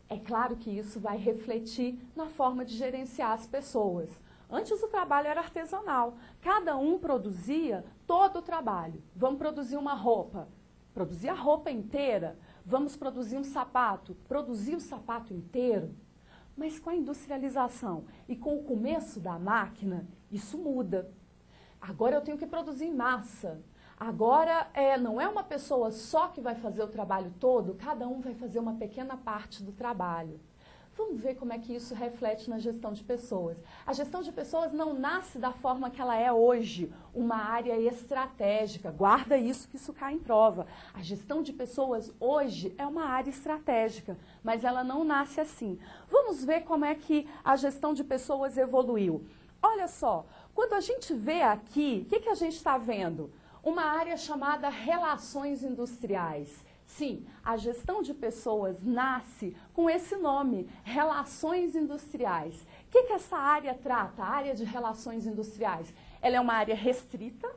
É claro que isso vai refletir na forma de gerenciar as pessoas. Antes o trabalho era artesanal, cada um produzia todo o trabalho. Vamos produzir uma roupa, produzir a roupa inteira. Vamos produzir um sapato, produzir o sapato inteiro. Mas com a industrialização e com o começo da máquina, isso muda. Agora eu tenho que produzir em massa. Agora, não é uma pessoa só que vai fazer o trabalho todo, cada um vai fazer uma pequena parte do trabalho. Vamos ver como é que isso reflete na gestão de pessoas. A gestão de pessoas não nasce da forma que ela é hoje, uma área estratégica. Guarda isso, que isso cai em prova. A gestão de pessoas hoje é uma área estratégica, mas ela não nasce assim. Vamos ver como é que a gestão de pessoas evoluiu. Olha só, quando a gente vê aqui, o que a gente está vendo? Uma área chamada relações industriais. Sim, a gestão de pessoas nasce com esse nome, relações industriais. O que essa área trata, a área de relações industriais? Ela é uma área restrita,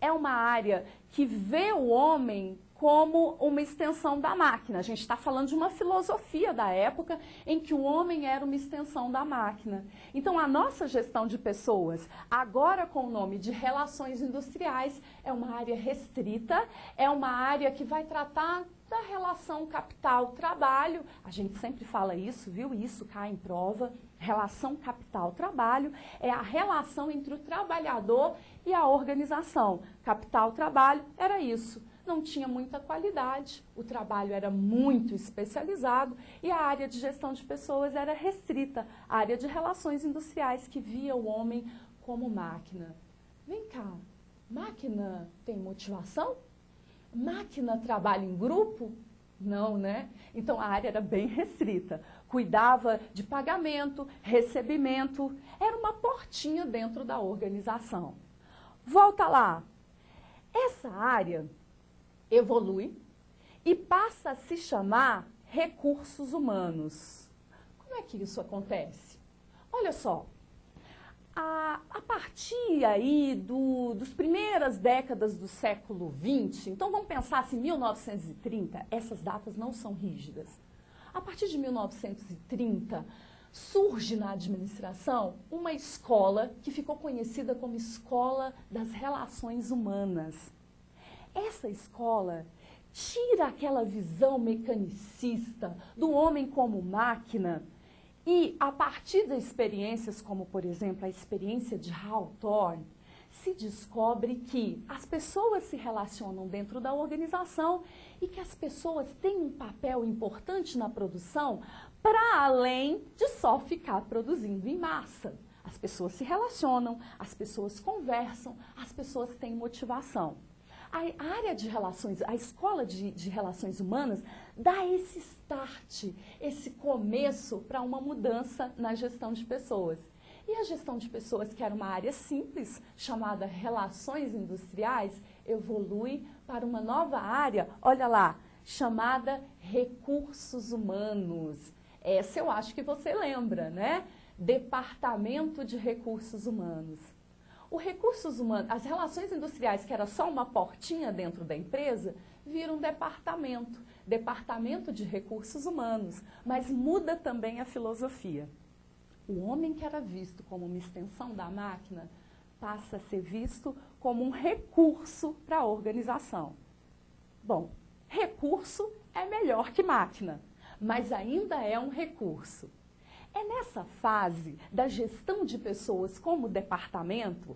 é uma área que vê o homem como uma extensão da máquina. A gente está falando de uma filosofia da época em que o homem era uma extensão da máquina. Então, a nossa gestão de pessoas, agora com o nome de relações industriais, é uma área restrita, é uma área que vai tratar da relação capital-trabalho. A gente sempre fala isso, viu? Isso cai em prova. Relação capital-trabalho é a relação entre o trabalhador e a organização. Capital-trabalho era isso. Não tinha muita qualidade, o trabalho era muito especializado e a área de gestão de pessoas era restrita, a área de relações industriais que via o homem como máquina. Vem cá, máquina tem motivação? Máquina trabalha em grupo? Não, né? Então a área era bem restrita, cuidava de pagamento, recebimento, era uma portinha dentro da organização. Volta lá, essa área evolui e passa a se chamar recursos humanos. Como é que isso acontece? Olha só, A partir aí dos primeiras décadas do século XX, então vamos pensar assim, 1930, essas datas não são rígidas. A partir de 1930, surge na administração uma escola que ficou conhecida como Escola das Relações Humanas. Essa escola tira aquela visão mecanicista do homem como máquina e, a partir de experiências como, por exemplo, a experiência de Hawthorne, se descobre que as pessoas se relacionam dentro da organização e que as pessoas têm um papel importante na produção para além de só ficar produzindo em massa. As pessoas se relacionam, as pessoas conversam, as pessoas têm motivação. A área de relações, a escola de relações humanas dá esse start, esse começo para uma mudança na gestão de pessoas. E a gestão de pessoas, que era uma área simples, chamada relações industriais, evolui para uma nova área, olha lá, chamada recursos humanos. Essa eu acho que você lembra, né? Departamento de Recursos Humanos. O recursos humanos, as relações industriais, que era só uma portinha dentro da empresa, vira um departamento, departamento de recursos humanos, mas muda também a filosofia. O homem que era visto como uma extensão da máquina passa a ser visto como um recurso para a organização. Bom, recurso é melhor que máquina, mas ainda é um recurso. É nessa fase da gestão de pessoas como departamento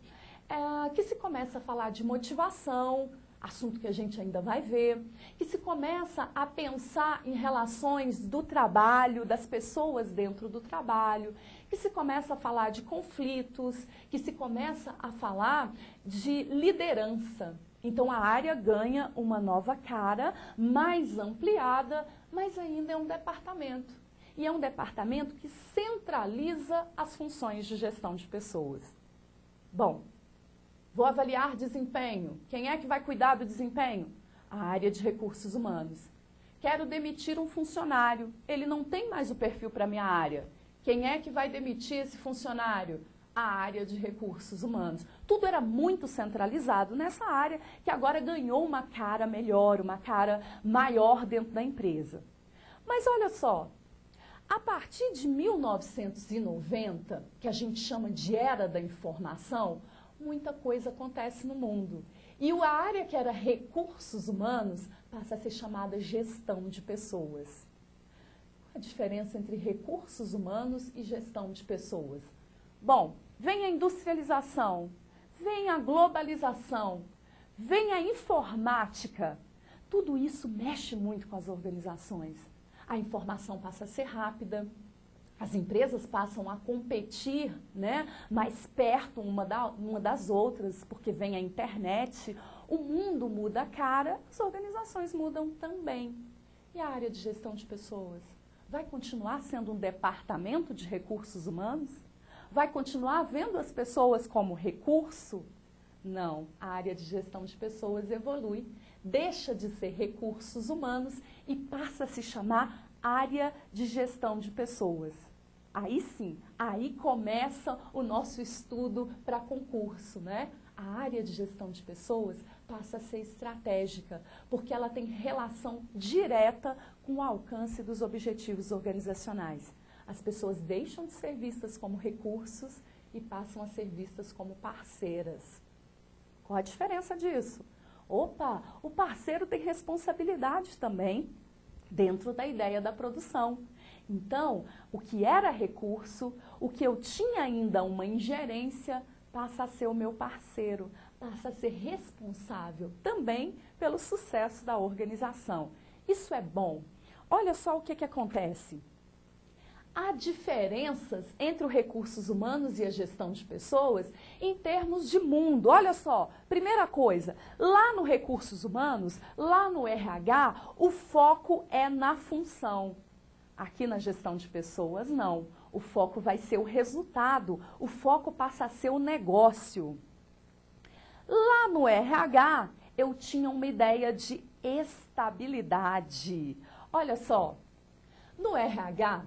que se começa a falar de motivação, assunto que a gente ainda vai ver, que se começa a pensar em relações do trabalho, das pessoas dentro do trabalho, que se começa a falar de conflitos, que se começa a falar de liderança. Então a área ganha uma nova cara, mais ampliada, mas ainda é um departamento. E é um departamento que centraliza as funções de gestão de pessoas. Bom, vou avaliar desempenho. Quem é que vai cuidar do desempenho? A área de recursos humanos. Quero demitir um funcionário. Ele não tem mais o perfil para a minha área. Quem é que vai demitir esse funcionário? A área de recursos humanos. Tudo era muito centralizado nessa área, que agora ganhou uma cara melhor, uma cara maior dentro da empresa. Mas olha só, a partir de 1990, que a gente chama de era da informação, muita coisa acontece no mundo. E a área que era recursos humanos passa a ser chamada gestão de pessoas. Qual a diferença entre recursos humanos e gestão de pessoas? Bom, vem a industrialização, vem a globalização, vem a informática. Tudo isso mexe muito com as organizações. A informação passa a ser rápida, as empresas passam a competir, né, mais perto uma das outras, porque vem a internet, o mundo muda a cara, as organizações mudam também. E a área de gestão de pessoas? Vai continuar sendo um departamento de recursos humanos? Vai continuar vendo as pessoas como recurso? Não, a área de gestão de pessoas evolui, deixa de ser recursos humanos e passa a se chamar área de gestão de pessoas. Aí sim, aí começa o nosso estudo para concurso, né? A área de gestão de pessoas passa a ser estratégica, porque ela tem relação direta com o alcance dos objetivos organizacionais. As pessoas deixam de ser vistas como recursos e passam a ser vistas como parceiras. Qual a diferença disso? Opa, o parceiro tem responsabilidade também dentro da ideia da produção. Então, o que era recurso, o que eu tinha ainda uma ingerência, passa a ser o meu parceiro, passa a ser responsável também pelo sucesso da organização. Isso é bom. Olha só o que acontece. Há diferenças entre os recursos humanos e a gestão de pessoas em termos de mundo. Olha só, primeira coisa, lá no recursos humanos, lá no RH, o foco é na função. Aqui na gestão de pessoas, não. O foco vai ser o resultado, o foco passa a ser o negócio. Lá no RH, eu tinha uma ideia de estabilidade. Olha só, no RH,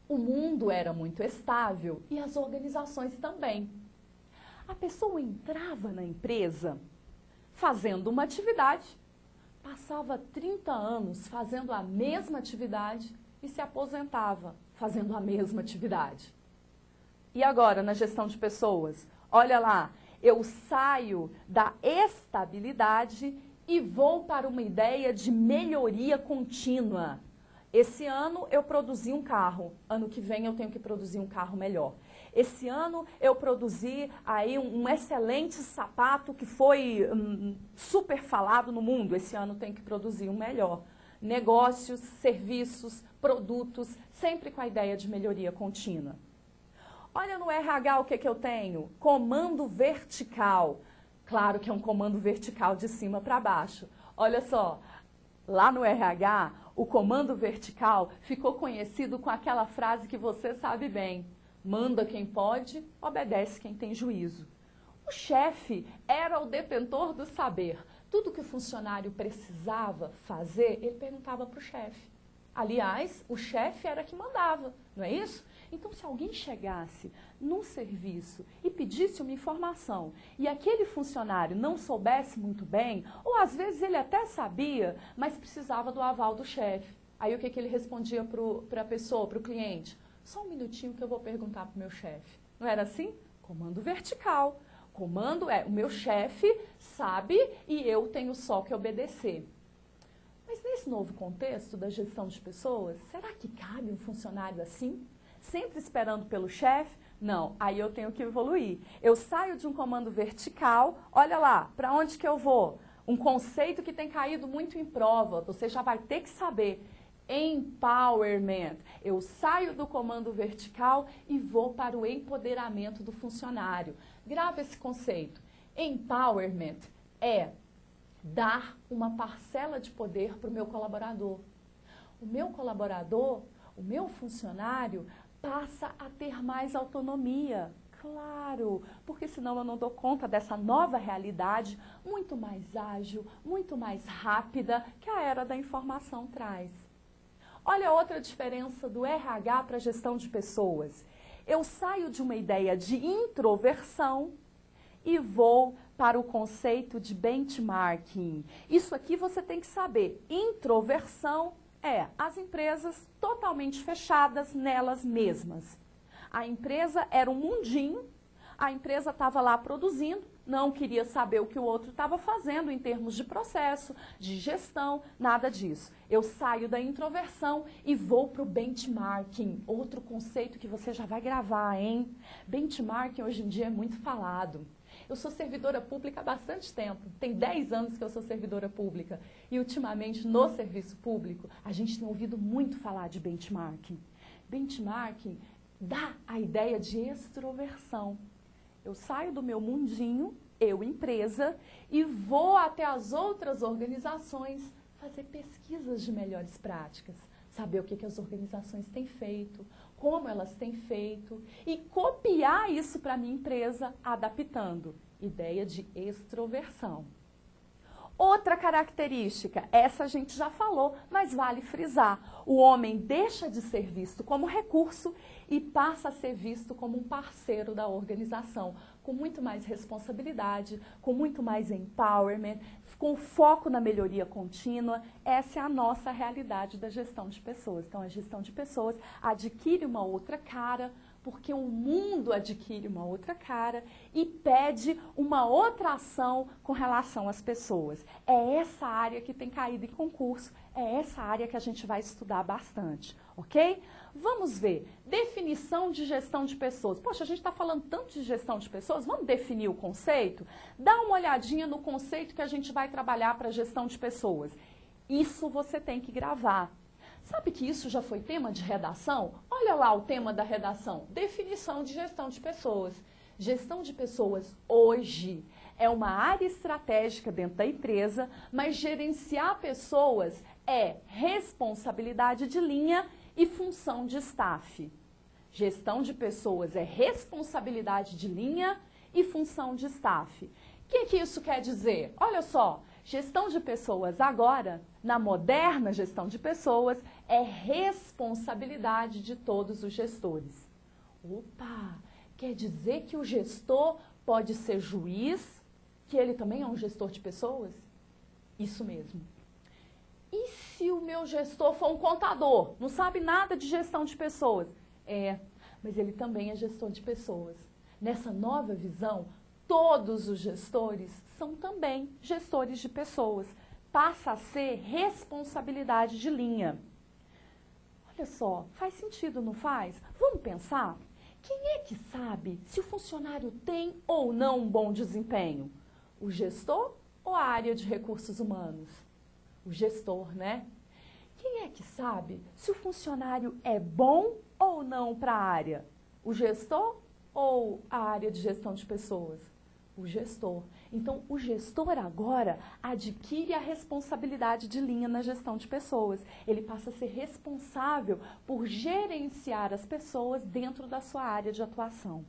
O mundo era muito estável e as organizações também. A pessoa entrava na empresa fazendo uma atividade, passava 30 anos fazendo a mesma atividade e se aposentava fazendo a mesma atividade. E agora, na gestão de pessoas? Olha lá, eu saio da estabilidade e vou para uma ideia de melhoria contínua. Esse ano eu produzi um carro, ano que vem eu tenho que produzir um carro melhor. Esse ano eu produzi aí um excelente sapato que foi super falado no mundo, esse ano eu tenho que produzir um melhor. Negócios, serviços, produtos, sempre com a ideia de melhoria contínua. Olha no RH o que eu tenho? Comando vertical. Claro que é um comando vertical de cima para baixo. Olha só, lá no RH, o comando vertical ficou conhecido com aquela frase que você sabe bem. Manda quem pode, obedece quem tem juízo. O chefe era o detentor do saber. Tudo que o funcionário precisava fazer, ele perguntava para o chefe. Aliás, o chefe era que mandava, não é isso? Então, se alguém chegasse num serviço e pedisse uma informação e aquele funcionário não soubesse muito bem, ou às vezes ele até sabia, mas precisava do aval do chefe. Aí o que ele respondia para a pessoa, para o cliente? Só um minutinho que eu vou perguntar para o meu chefe. Não era assim? Comando vertical. Comando é, o meu chefe sabe e eu tenho só que obedecer. Mas nesse novo contexto da gestão de pessoas, será que cabe um funcionário assim? Sempre esperando pelo chefe? Não, aí eu tenho que evoluir. Eu saio de um comando vertical, olha lá, para onde que eu vou? Um conceito que tem caído muito em prova, você já vai ter que saber. Empowerment. Eu saio do comando vertical e vou para o empoderamento do funcionário. Grava esse conceito. Empowerment é dar uma parcela de poder para o meu colaborador. O meu colaborador, o meu funcionário, passa a ter mais autonomia. Claro, porque senão eu não dou conta dessa nova realidade muito mais ágil, muito mais rápida que a era da informação traz. Olha outra diferença do RH para a gestão de pessoas. Eu saio de uma ideia de introversão e vou para o conceito de benchmarking. Isso aqui você tem que saber. Introversão é as empresas totalmente fechadas nelas mesmas. A empresa era um mundinho, a empresa estava lá produzindo, não queria saber o que o outro estava fazendo em termos de processo, de gestão, nada disso. Eu saio da introversão e vou para o benchmarking, outro conceito que você já vai gravar, hein? Benchmarking hoje em dia é muito falado. Eu sou servidora pública há bastante tempo, tem 10 anos que eu sou servidora pública e ultimamente no serviço público a gente tem ouvido muito falar de benchmarking. Benchmarking dá a ideia de extroversão. Eu saio do meu mundinho, eu empresa, e vou até as outras organizações fazer pesquisas de melhores práticas, saber o que as organizações têm feito, como elas têm feito e copiar isso para a minha empresa adaptando. Ideia de extroversão. Outra característica, essa a gente já falou, mas vale frisar. O homem deixa de ser visto como recurso e passa a ser visto como um parceiro da organização, com muito mais responsabilidade, com muito mais empowerment, com foco na melhoria contínua. Essa é a nossa realidade da gestão de pessoas. Então, a gestão de pessoas adquire uma outra cara, porque o mundo adquire uma outra cara e pede uma outra ação com relação às pessoas. É essa área que tem caído em concurso, é essa área que a gente vai estudar bastante, ok? Vamos ver, definição de gestão de pessoas. Poxa, a gente está falando tanto de gestão de pessoas, vamos definir o conceito? Dá uma olhadinha no conceito que a gente vai trabalhar para gestão de pessoas. Isso você tem que gravar. Sabe que isso já foi tema de redação? Olha lá o tema da redação, definição de gestão de pessoas. Gestão de pessoas hoje é uma área estratégica dentro da empresa, mas gerenciar pessoas é responsabilidade de linha e função de staff. Gestão de pessoas é responsabilidade de linha e função de staff. O que isso quer dizer? Olha só, Gestão de pessoas agora, na moderna gestão de pessoas, é responsabilidade de todos os gestores. Opa, quer dizer que o gestor pode ser juiz, que ele também é um gestor de pessoas? Isso mesmo. E se o meu gestor for um contador, não sabe nada de gestão de pessoas? Mas ele também é gestor de pessoas. Nessa nova visão, todos os gestores são também gestores de pessoas. Passa a ser responsabilidade de linha. Olha só, faz sentido, não faz? Vamos pensar? Quem é que sabe se o funcionário tem ou não um bom desempenho? O gestor ou a área de recursos humanos? O gestor, né? Quem é que sabe se o funcionário é bom ou não para a área? O gestor ou a área de gestão de pessoas? O gestor. Então, o gestor agora adquire a responsabilidade de linha na gestão de pessoas. Ele passa a ser responsável por gerenciar as pessoas dentro da sua área de atuação.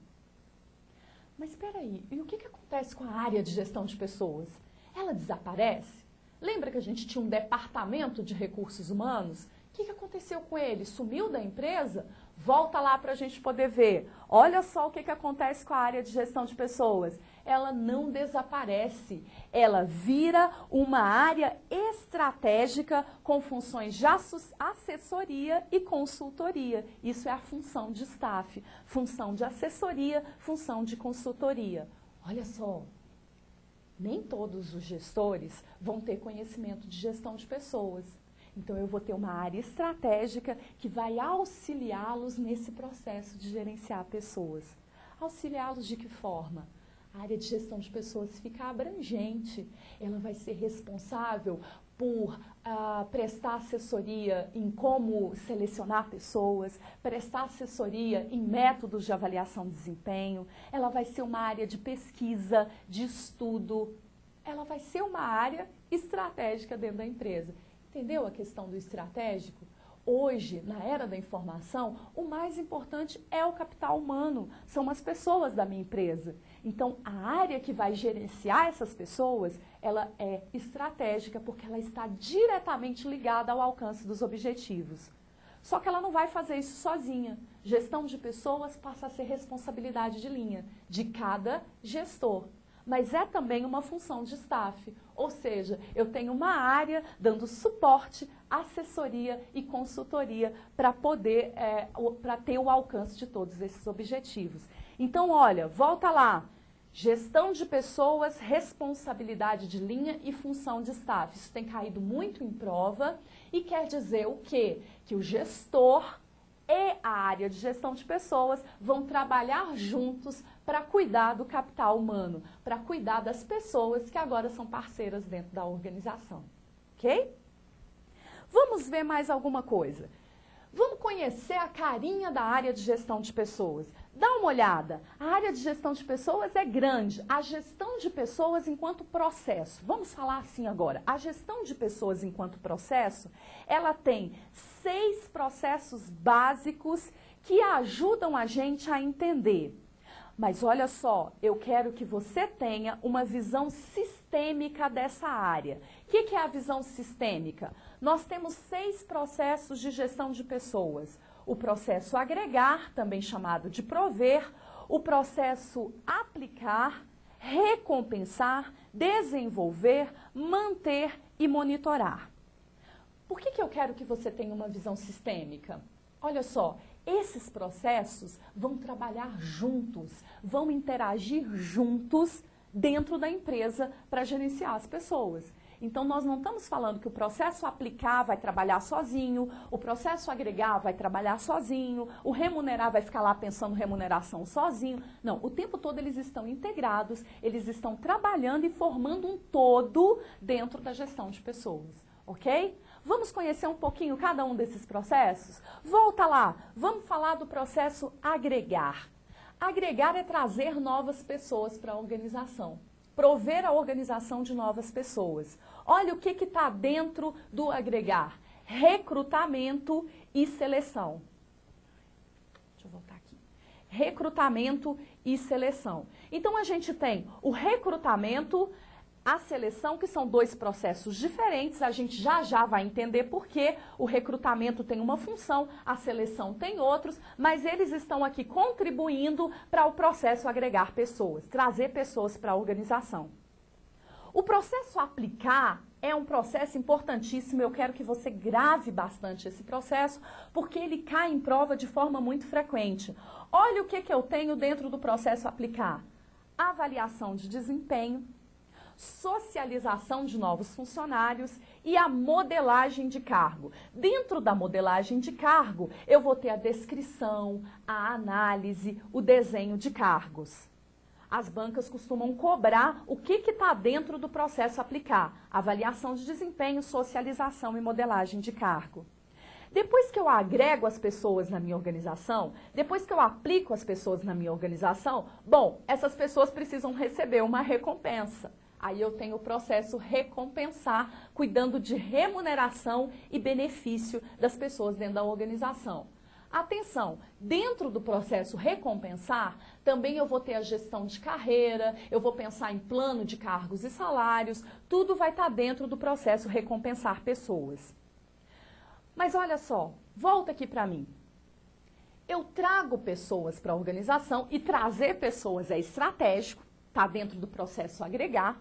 Mas espera aí, e o que acontece com a área de gestão de pessoas? Ela desaparece? Lembra que a gente tinha um departamento de recursos humanos? O que aconteceu com ele? Sumiu da empresa? Volta lá para a gente poder ver. Olha só o que acontece com a área de gestão de pessoas. Ela não desaparece. Ela vira uma área estratégica com funções de assessoria e consultoria. Isso é a função de staff. Função de assessoria, função de consultoria. Olha só. Nem todos os gestores vão ter conhecimento de gestão de pessoas. Então, eu vou ter uma área estratégica que vai auxiliá-los nesse processo de gerenciar pessoas. Auxiliá-los de que forma? A área de gestão de pessoas fica abrangente. Ela vai ser responsável por prestar assessoria em como selecionar pessoas, prestar assessoria em métodos de avaliação de desempenho. Ela vai ser uma área de pesquisa, de estudo. Ela vai ser uma área estratégica dentro da empresa. Entendeu a questão do estratégico? Hoje, na era da informação, o mais importante é o capital humano, são as pessoas da minha empresa. Então, a área que vai gerenciar essas pessoas, ela é estratégica porque ela está diretamente ligada ao alcance dos objetivos. Só que ela não vai fazer isso sozinha. Gestão de pessoas passa a ser responsabilidade de linha de cada gestor. Mas é também uma função de staff, ou seja, eu tenho uma área dando suporte, assessoria e consultoria para poder, para ter o alcance de todos esses objetivos. Então, olha, volta lá, gestão de pessoas, responsabilidade de linha e função de staff. Isso tem caído muito em prova e quer dizer o quê? Que o gestor e a área de gestão de pessoas vão trabalhar juntos para cuidar do capital humano, para cuidar das pessoas que agora são parceiras dentro da organização. Ok? Vamos ver mais alguma coisa. Vamos conhecer a carinha da área de gestão de pessoas. Dá uma olhada. A área de gestão de pessoas é grande. A gestão de pessoas enquanto processo. Vamos falar assim agora. A gestão de pessoas enquanto processo, ela tem 6 processos básicos que ajudam a gente a entender. Mas olha só, eu quero que você tenha uma visão sistêmica dessa área. O que é a visão sistêmica? Nós temos 6 processos de gestão de pessoas. O processo agregar, também chamado de prover, o processo aplicar, recompensar, desenvolver, manter e monitorar. Por que eu quero que você tenha uma visão sistêmica? Olha só, esses processos vão trabalhar juntos, vão interagir juntos dentro da empresa para gerenciar as pessoas. Então, nós não estamos falando que o processo aplicar vai trabalhar sozinho, o processo agregar vai trabalhar sozinho, o remunerar vai ficar lá pensando remuneração sozinho. Não, o tempo todo eles estão integrados, eles estão trabalhando e formando um todo dentro da gestão de pessoas, ok? Vamos conhecer um pouquinho cada um desses processos? Volta lá, vamos falar do processo agregar. Agregar é trazer novas pessoas para a organização. Prover a organização de novas pessoas. Olha o que está dentro do agregar. Recrutamento e seleção. Deixa eu voltar aqui. Recrutamento e seleção. Então, a gente tem o recrutamento, a seleção, que são dois processos diferentes, a gente já vai entender por que o recrutamento tem uma função, a seleção tem outros, mas eles estão aqui contribuindo para o processo agregar pessoas, trazer pessoas para a organização. O processo aplicar é um processo importantíssimo, eu quero que você grave bastante esse processo, porque ele cai em prova de forma muito frequente. Olha o que eu tenho dentro do processo aplicar. Avaliação de desempenho, socialização de novos funcionários e a modelagem de cargo. Dentro da modelagem de cargo, eu vou ter a descrição, a análise, o desenho de cargos. As bancas costumam cobrar o que está dentro do processo aplicar. Avaliação de desempenho, socialização e modelagem de cargo. Depois que eu agrego as pessoas na minha organização, depois que eu aplico as pessoas na minha organização, bom, essas pessoas precisam receber uma recompensa. Aí eu tenho o processo recompensar, cuidando de remuneração e benefício das pessoas dentro da organização. Atenção, dentro do processo recompensar, também eu vou ter a gestão de carreira, eu vou pensar em plano de cargos e salários, tudo vai estar dentro do processo recompensar pessoas. Mas olha só, volta aqui para mim. Eu trago pessoas para a organização e trazer pessoas é estratégico, está dentro do processo agregar.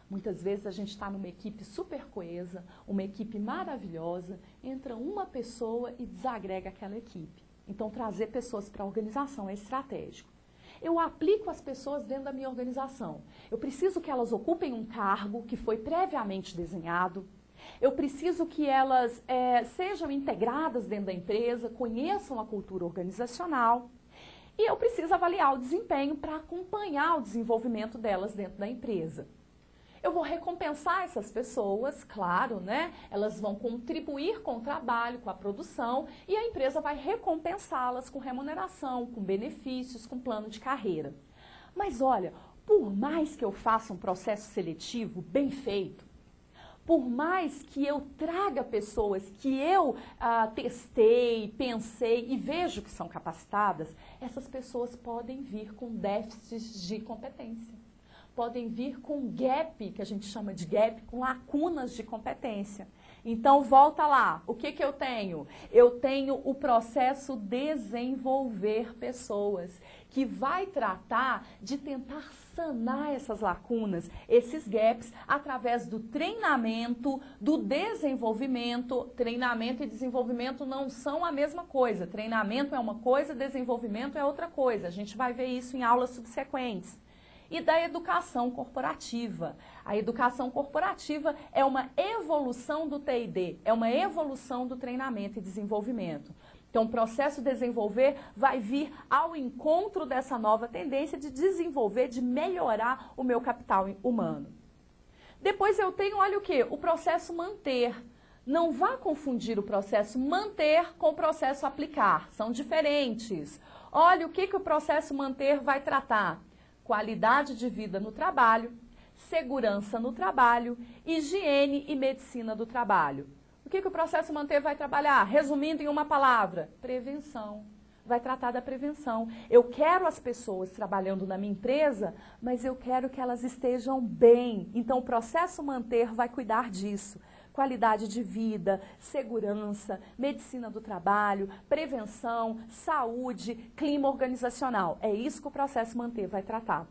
Muitas vezes a gente está numa equipe super coesa, uma equipe maravilhosa, entra uma pessoa e desagrega aquela equipe. Então, trazer pessoas para a organização é estratégico. Eu aplico as pessoas dentro da minha organização. Eu preciso que elas ocupem um cargo que foi previamente desenhado. Eu preciso que elas sejam integradas dentro da empresa, conheçam a cultura organizacional. E eu preciso avaliar o desempenho para acompanhar o desenvolvimento delas dentro da empresa. Eu vou recompensar essas pessoas, claro, né? Elas vão contribuir com o trabalho, com a produção, e a empresa vai recompensá-las com remuneração, com benefícios, com plano de carreira. Mas olha, por mais que eu faça um processo seletivo bem feito, por mais que eu traga pessoas que eu testei, pensei e vejo que são capacitadas, essas pessoas podem vir com déficits de competência. Podem vir com gap, que a gente chama de gap, com lacunas de competência. Então, volta lá. O que eu tenho? Eu tenho o processo desenvolver pessoas, que vai tratar de tentar sanar essas lacunas, esses gaps, através do treinamento, do desenvolvimento. Treinamento e desenvolvimento não são a mesma coisa. Treinamento é uma coisa, desenvolvimento é outra coisa. A gente vai ver isso em aulas subsequentes. E da educação corporativa. A educação corporativa é uma evolução do T&D, é uma evolução do treinamento e desenvolvimento. Então, o processo desenvolver vai vir ao encontro dessa nova tendência de desenvolver, de melhorar o meu capital humano. Depois eu tenho, olha o quê? O processo manter. Não vá confundir o processo manter com o processo aplicar, são diferentes. Olha o que o processo manter vai tratar. Qualidade de vida no trabalho, segurança no trabalho, higiene e medicina do trabalho. O que o processo manter vai trabalhar? Resumindo em uma palavra, prevenção. Vai tratar da prevenção. Eu quero as pessoas trabalhando na minha empresa, mas eu quero que elas estejam bem. Então, o processo manter vai cuidar disso. Qualidade de vida, segurança, medicina do trabalho, prevenção, saúde, clima organizacional. É isso que o processo manter vai tratar.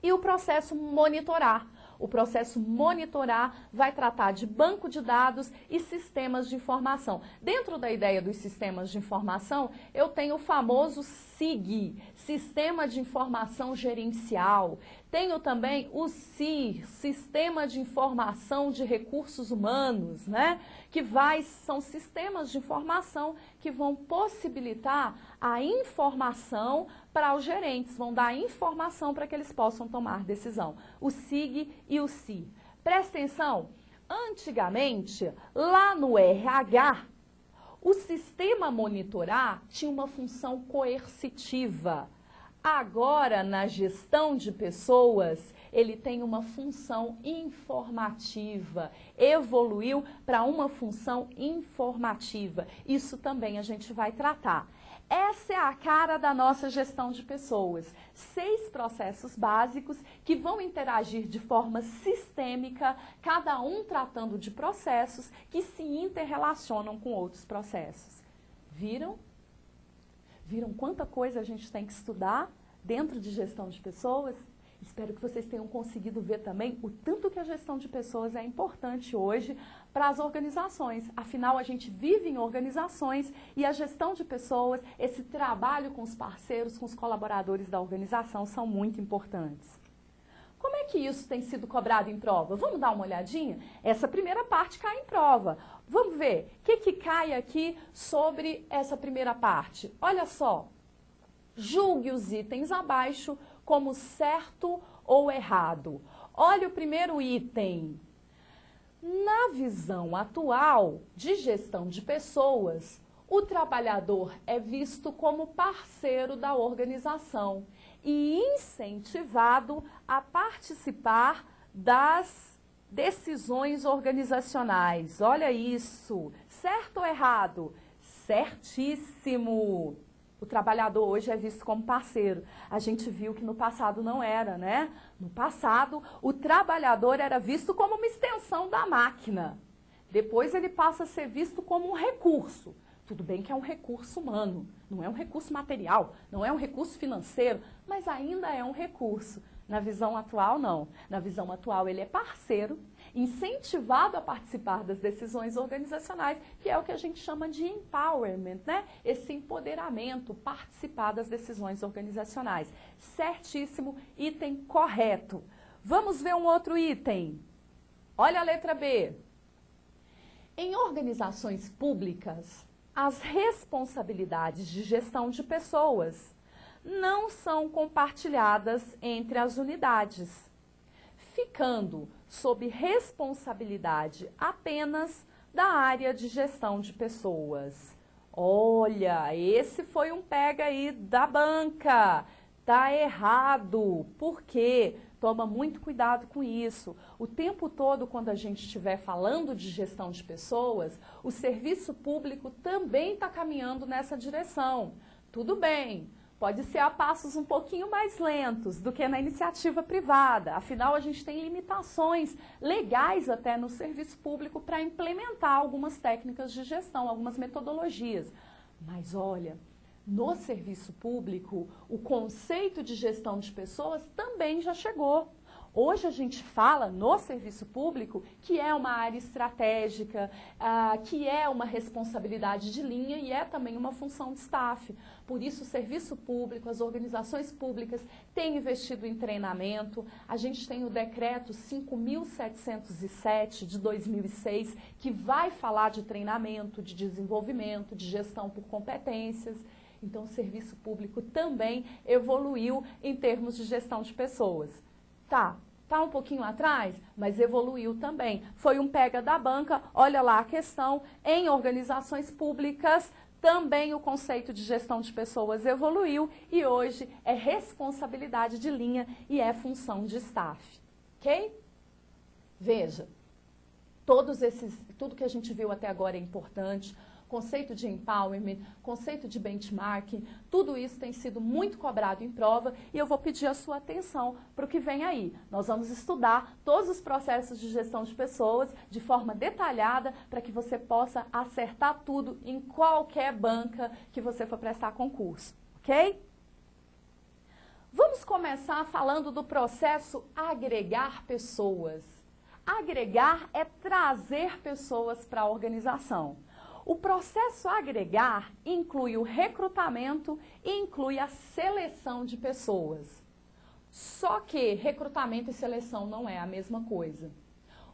E o processo monitorar. O processo monitorar vai tratar de banco de dados e sistemas de informação. Dentro da ideia dos sistemas de informação, eu tenho o famoso SIG, Sistema de Informação Gerencial. Tenho também o SIR, Sistema de Informação de Recursos Humanos, né? São sistemas de informação que vão possibilitar a informação para os gerentes, vão dar informação para que eles possam tomar decisão. O SIG e o SIR. Presta atenção, antigamente, lá no RH, o sistema monitorar tinha uma função coercitiva. Agora, na gestão de pessoas, ele tem uma função informativa, evoluiu para uma função informativa. Isso também a gente vai tratar. Essa é a cara da nossa gestão de pessoas. 6 processos básicos que vão interagir de forma sistêmica, cada um tratando de processos que se interrelacionam com outros processos. Viram? Viram quanta coisa a gente tem que estudar dentro de gestão de pessoas? Espero que vocês tenham conseguido ver também o tanto que a gestão de pessoas é importante hoje para as organizações. Afinal, a gente vive em organizações e a gestão de pessoas, esse trabalho com os parceiros, com os colaboradores da organização são muito importantes. Como é que isso tem sido cobrado em prova? Vamos dar uma olhadinha? Essa primeira parte cai em prova. Vamos ver o que cai aqui sobre essa primeira parte. Olha só, julgue os itens abaixo como certo ou errado. Olha o primeiro item. Na visão atual de gestão de pessoas, o trabalhador é visto como parceiro da organização e incentivado a participar das decisões organizacionais. Olha isso. Certo ou errado? Certíssimo. O trabalhador hoje é visto como parceiro. A gente viu que no passado não era, né? No passado, o trabalhador era visto como uma extensão da máquina. Depois ele passa a ser visto como um recurso. Tudo bem que é um recurso humano, não é um recurso material, não é um recurso financeiro, mas ainda é um recurso. Na visão atual, não. Na visão atual, ele é parceiro, incentivado a participar das decisões organizacionais, que é o que a gente chama de empowerment, né? Esse empoderamento, participar das decisões organizacionais. Certíssimo, item correto. Vamos ver um outro item. Olha a letra B. Em organizações públicas, as responsabilidades de gestão de pessoas não são compartilhadas entre as unidades, ficando sob responsabilidade apenas da área de gestão de pessoas. Olha, esse foi um pega aí da banca. Tá errado. Por quê? Toma muito cuidado com isso. O tempo todo, quando a gente estiver falando de gestão de pessoas, o serviço público também está caminhando nessa direção. Tudo bem, pode ser a passos um pouquinho mais lentos do que na iniciativa privada. Afinal, a gente tem limitações legais até no serviço público para implementar algumas técnicas de gestão, algumas metodologias. Mas olha, no serviço público, o conceito de gestão de pessoas também já chegou. Hoje a gente fala no serviço público que é uma área estratégica, que é uma responsabilidade de linha e é também uma função de staff. Por isso o serviço público, as organizações públicas têm investido em treinamento. A gente tem o decreto 5.707 de 2006 que vai falar de treinamento, de desenvolvimento, de gestão por competências. Então o serviço público também evoluiu em termos de gestão de pessoas. Tá um pouquinho atrás, mas evoluiu também. Foi um pega da banca, olha lá a questão, em organizações públicas, também o conceito de gestão de pessoas evoluiu e hoje é responsabilidade de linha e é função de staff, ok? Veja, tudo que a gente viu até agora é importante. Conceito de empowerment, conceito de benchmarking, tudo isso tem sido muito cobrado em prova e eu vou pedir a sua atenção para o que vem aí. Nós vamos estudar todos os processos de gestão de pessoas de forma detalhada para que você possa acertar tudo em qualquer banca que você for prestar concurso, ok? Vamos começar falando do processo agregar pessoas. Agregar é trazer pessoas para a organização. O processo agregar inclui o recrutamento e inclui a seleção de pessoas. Só que recrutamento e seleção não é a mesma coisa.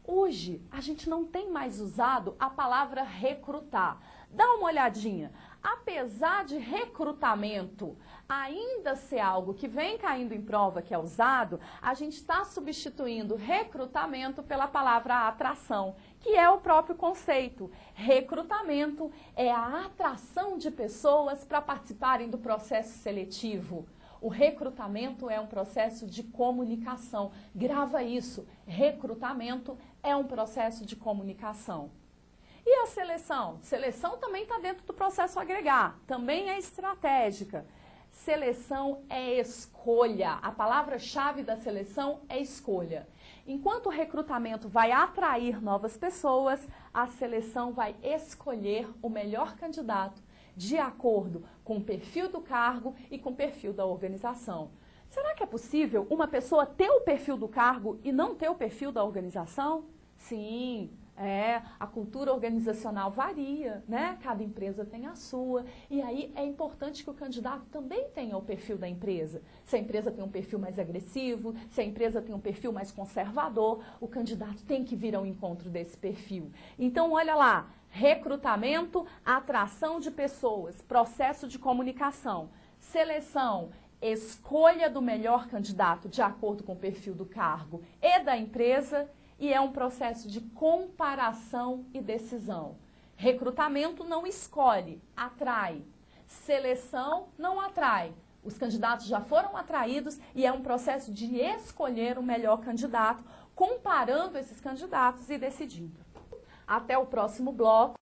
Hoje, a gente não tem mais usado a palavra recrutar. Dá uma olhadinha. Apesar de recrutamento ainda ser algo que vem caindo em prova, que é usado, a gente está substituindo recrutamento pela palavra atração, que é o próprio conceito. Recrutamento é a atração de pessoas para participarem do processo seletivo. O recrutamento é um processo de comunicação. Grava isso. Recrutamento é um processo de comunicação. E a seleção? Seleção também está dentro do processo agregar, também é estratégica. Seleção é escolha. A palavra-chave da seleção é escolha. Enquanto o recrutamento vai atrair novas pessoas, a seleção vai escolher o melhor candidato de acordo com o perfil do cargo e com o perfil da organização. Será que é possível uma pessoa ter o perfil do cargo e não ter o perfil da organização? Sim. A cultura organizacional varia, né? Cada empresa tem a sua, e aí é importante que o candidato também tenha o perfil da empresa. Se a empresa tem um perfil mais agressivo, se a empresa tem um perfil mais conservador, o candidato tem que vir ao encontro desse perfil. Então, olha lá, recrutamento, atração de pessoas, processo de comunicação, seleção, escolha do melhor candidato de acordo com o perfil do cargo e da empresa, e é um processo de comparação e decisão. Recrutamento não escolhe, atrai. Seleção não atrai. Os candidatos já foram atraídos e é um processo de escolher o melhor candidato, comparando esses candidatos e decidindo. Até o próximo bloco.